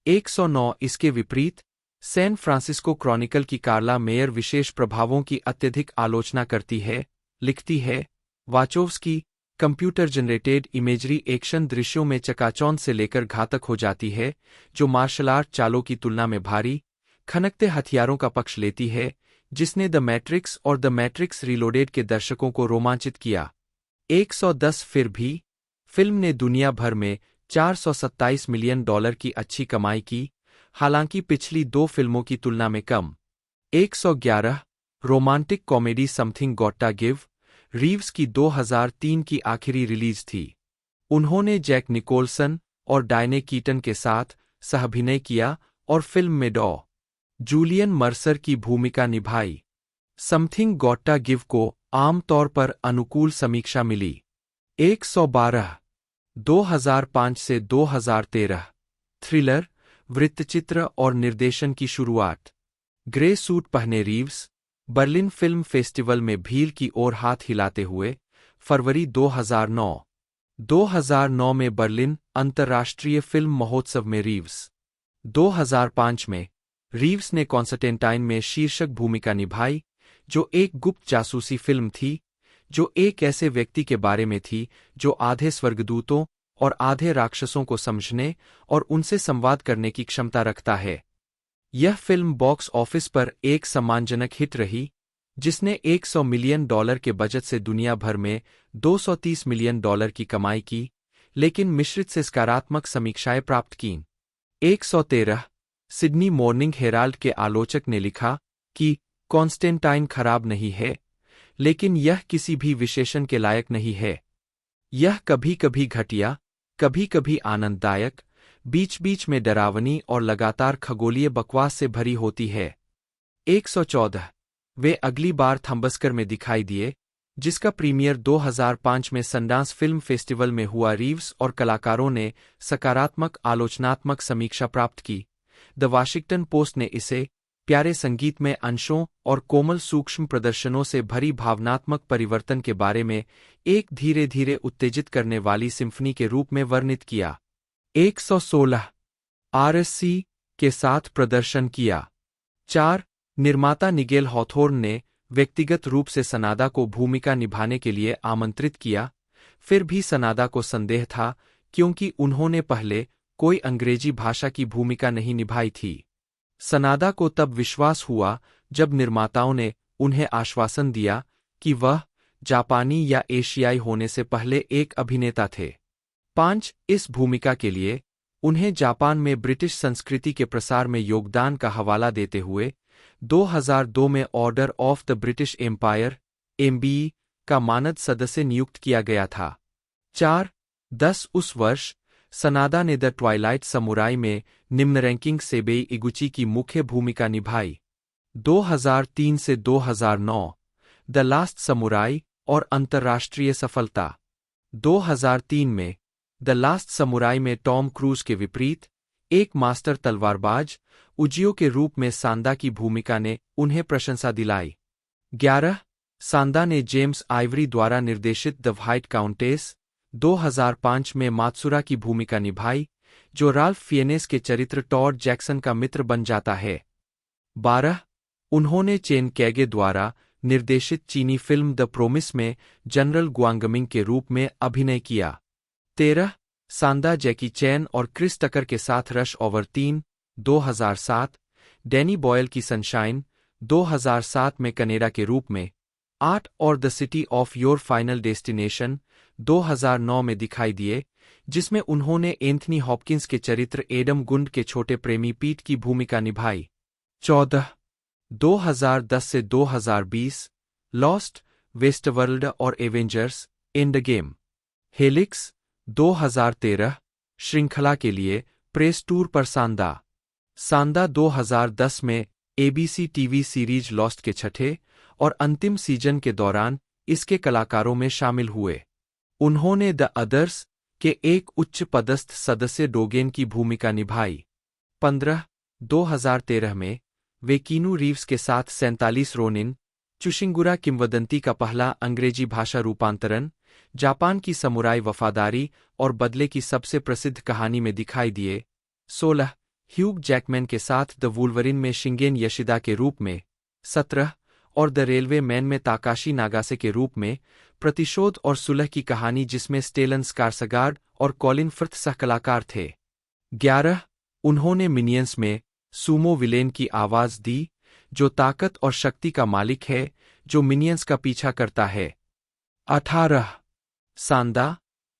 109 इसके विपरीत सैन फ्रांसिस्को क्रॉनिकल की कार्ला मेयर विशेष प्रभावों की अत्यधिक आलोचना करती है, लिखती है, वाचोव्स्की कंप्यूटर जनरेटेड इमेजरी एक्शन दृश्यों में चकाचौंध से लेकर घातक हो जाती है, जो मार्शल आर्ट चालों की तुलना में भारी, खनकते हथियारों का पक्ष लेती है, जिसने द मैट्रिक्स और द मैट्रिक्स रीलोडेड के दर्शकों को रोमांचित किया। 110 फिर भी फिल्म ने दुनिया भर में $427 मिलियन की अच्छी कमाई की, हालांकि पिछली दो फिल्मों की तुलना में कम। 111 romantic comedy Something Gotta Give Reeves की 2003 की आखिरी रिलीज थी। उन्होंने जैक निकोलसन और डायने कीटन के साथ सह-अभिनय किया और फिल्म में डॉ. जूलियन मर्सर की भूमिका निभाई। समथिंग गॉट्टा गिव को आमतौर पर अनुकूल समीक्षा मिली। 112 2005 से 2013 थ्रिलर, वृत्तचित्र और निर्देशन की शुरुआत। ग्रे सूट पहने रीव्स बर्लिन फिल्म फेस्टिवल में भीड़ की ओर हाथ हिलाते हुए फरवरी 2009 में बर्लिन अंतर्राष्ट्रीय फिल्म महोत्सव में रीव्स। 2005 में रीव्स ने कॉन्स्टेंटाइन में शीर्षक भूमिका निभाई, जो एक गुप्त जासूसी फिल्म थी, जो एक ऐसे व्यक्ति के बारे में थी जो आधे स्वर्गदूतों और आधे राक्षसों को समझने और उनसे संवाद करने की क्षमता रखता है। यह फिल्म बॉक्स ऑफिस पर एक सम्मानजनक हिट रही, जिसने $100 मिलियन के बजट से दुनिया भर में $230 मिलियन की कमाई की, लेकिन मिश्रित से सकारात्मक समीक्षाएं प्राप्त कीं। 113 सिडनी मॉर्निंग हेराल्ड के आलोचक ने लिखा कि कॉन्स्टेंटाइन खराब नहीं है, लेकिन यह किसी भी विशेषण के लायक नहीं है। यह कभी-कभी घटिया, कभी-कभी आनंददायक, बीच-बीच में डरावनी और लगातार खगोलीय बकवास से भरी होती है। 114 वे अगली बार थंबस्कर में दिखाई दिए, जिसका प्रीमियर 2005 में सनडांस फिल्म फेस्टिवल में हुआ। रीव्स और कलाकारों ने सकारात्मक आलोचनात्मक समीक्षा प्राप्त की। द वाशिंगटन पोस्ट ने इसे प्यारे संगीतमय अंशों और कोमल सूक्ष्म प्रदर्शनों से भरी भावनात्मक परिवर्तन के बारे में एक धीरे-धीरे उत्तेजित करने वाली सिम्फनी के रूप में वर्णित किया। 116 RSC के साथ प्रदर्शन किया। 4 निर्माता निगेल हॉथोर्न ने व्यक्तिगत रूप से सनादा को भूमिका निभाने के लिए आमंत्रित किया, फिर भी सनादा को संदेह था क्योंकि उन्होंने पहले कोई अंग्रेजी भाषा की भूमिका नहीं निभाई थी। सनादा को तब विश्वास हुआ जब निर्माताओं ने उन्हें आश्वासन दिया कि वह जापानी या एशियाई होने से पहले एक अभिनेता थे। 5 इस भूमिका के लिए उन्हें जापान में ब्रिटिश संस्कृति के प्रसार में योगदान का हवाला देते हुए 2002 में Order of the British Empire (MBE) का मानद सदस्य नियुक्त किया गया था। 10 उस वर्ष सनादा ने द ट्वाइलाइट समुराई में निम्न रैंकिंग सेबेई इगुची की मुख्य भूमिका निभाई। 2003 से 2009 द लास्ट समुराई और अंतर्राष्ट्रीय सफलता। 2003 में द लास्ट समुराई में टॉम क्रूज के विपरीत एक मास्टर तलवारबाज उजियो के रूप में सांदा की भूमिका ने उन्हें प्रशंसा दिलाई। 11 सांदा ने जेम्स आइवरी द्वारा निर्देशित द व्हाइट काउंटेस 2005 में मात्सुरा की भूमिका निभाई, जो राल्फ फिएनेस के चरित्र टॉड जैक्सन का मित्र बन जाता है। 12 उन्होंने चेन कैगे द्वारा निर्देशित चीनी फिल्म द प्रोमिस में जनरल गुआंगमिंग के रूप में अभिनय किया। 13 सांदा जैकी चैन और क्रिस टकर के साथ रश ओवर 3, 2007, डैनी बॉयल की सनशाइन, 2007 में कनेडा के रूप में, 8 और the city of your final destination, 2009 में दिखाई दिए, जिसमें उन्होंने एंथनी हॉपकिंस के चरित्र एडम गुंड के छोटे प्रेमी पीट की भूमिका निभाई। 14, 2010 से 2020, लॉस्ट, वेस्टवर्ल्ड और एवेंजर्स एंड गेम। हेलिक्स, 2013, श्रृंखला के लिए प्रेस टूर पर सांदा। सांदा 2010 में एबीसी टीवी सीरीज लॉस्ट के छठे और अंतिम सीजन के दौरान इसके कलाकारों में शामिल हुए। उन्होंने द अदर्स के एक उच्च पदस्थ सदस्य डोगेन की भूमिका निभाई। 15, 2013 में वे कीनू रीव्स के साथ 47 रोनिन, चुशिंगुरा किंवदंती का पहला अंग्रेजी भाषा रूपांतरण, जापान की समुराई वफादारी और बदले की सबसे प्रसिद्ध कहानी में दिखाई दिए। 16, ह्यूग जैकमैन के साथ द वुल्वरिन में शिंगेन यशिदा के रूप में। 17, और द रेलवे मैन में ताकाशी नागासे के रूप में, प्रतिशोध और सुलह की कहानी जिसमें स्टेलन स्कार्सगार्ड और कॉलिन फर्थ सहकलाकार थे। 11, उन्होंने मिनियंस में सूमो विलेन की आवाज दी, जो ताकत और शक्ति का मालिक है जो मिनियंस का पीछा करता है। 18, सांदा,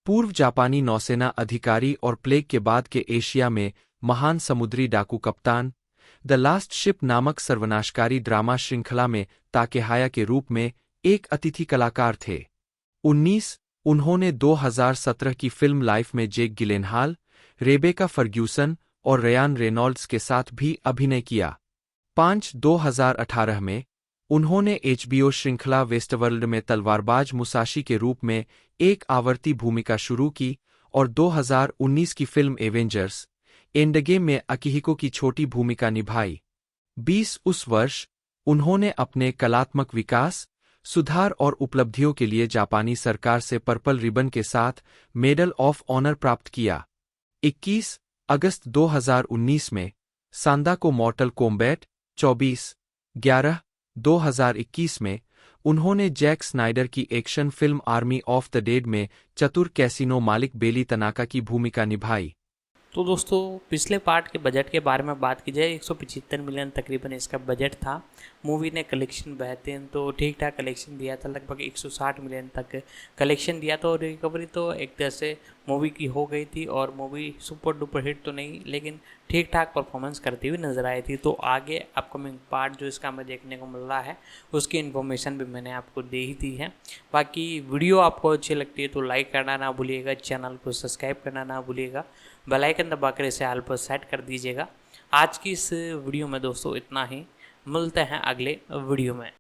पूर्व जापानी नौसेना अधिकारी और प्लेग के बाद के एशिया में महान समुद्री डाकू कप्तान, द लास्ट शिप नामक सर्वनाशकारी ड्रामा श्रृंखला में ताकेहाया के रूप में एक अतिथि कलाकार थे। 19, उन्होंने 2017 की फिल्म लाइफ में जेक गिलेनहाल, रेबेका फर्ग्यूसन और रयान रेनॉल्ड्स के साथ भी अभिनय किया। 5, 2018 में उन्होंने एचबीओ श्रृंखला वेस्टवर्ल्ड में तलवारबाज मुसाशी के रूप में एक आवर्ती भूमिका शुरू की और 2019 की फिल्म एवेंजर्स एंडगेम में अकिहिको की छोटी भूमिका निभाई। 20 उस वर्ष उन्होंने अपने कलात्मक विकास, सुधार और उपलब्धियों के लिए जापानी सरकार से पर्पल रिबन के साथ मेडल ऑफ ऑनर प्राप्त किया। 21 अगस्त 2019 में सांदा को मॉर्टल कॉम्बैट 24, 11, 2021 में उन्होंने जैक स्नाइडर की action film army of the dead में चतुर कैसीनो मालिक बेली तनाका की भूमिका निभाई। तो दोस्तों पिछले पार्ट के बजट के बारे में बात की जाए 175 मिलियन तकरीबन इसका बजट था। मूवी ने कलेक्शन बेहतरीन तो ठीक ठाक कलेक्शन दिया था, लगभग 160 मिलियन तक कलेक्शन दिया था और रिकवरी तो एक तरह से मूवी की हो गई थी और मूवी सुपर डुपर हिट तो नहीं लेकिन ठीक ठाक परफॉर्मेंस करती हुई नज़र आई थी। तो आगे अपकमिंग पार्ट जो इसका हमें देखने को मिल रहा है उसकी इन्फॉर्मेशन भी मैंने आपको दे ही दी है। बाकी वीडियो आपको अच्छी लगती है तो लाइक करना ना भूलिएगा, चैनल को सब्सक्राइब करना ना भूलिएगा, बेल आइकन दबाकर इसे ऑल पर सेट कर दीजिएगा। आज की इस वीडियो में दोस्तों इतना ही, मिलते हैं अगले वीडियो में।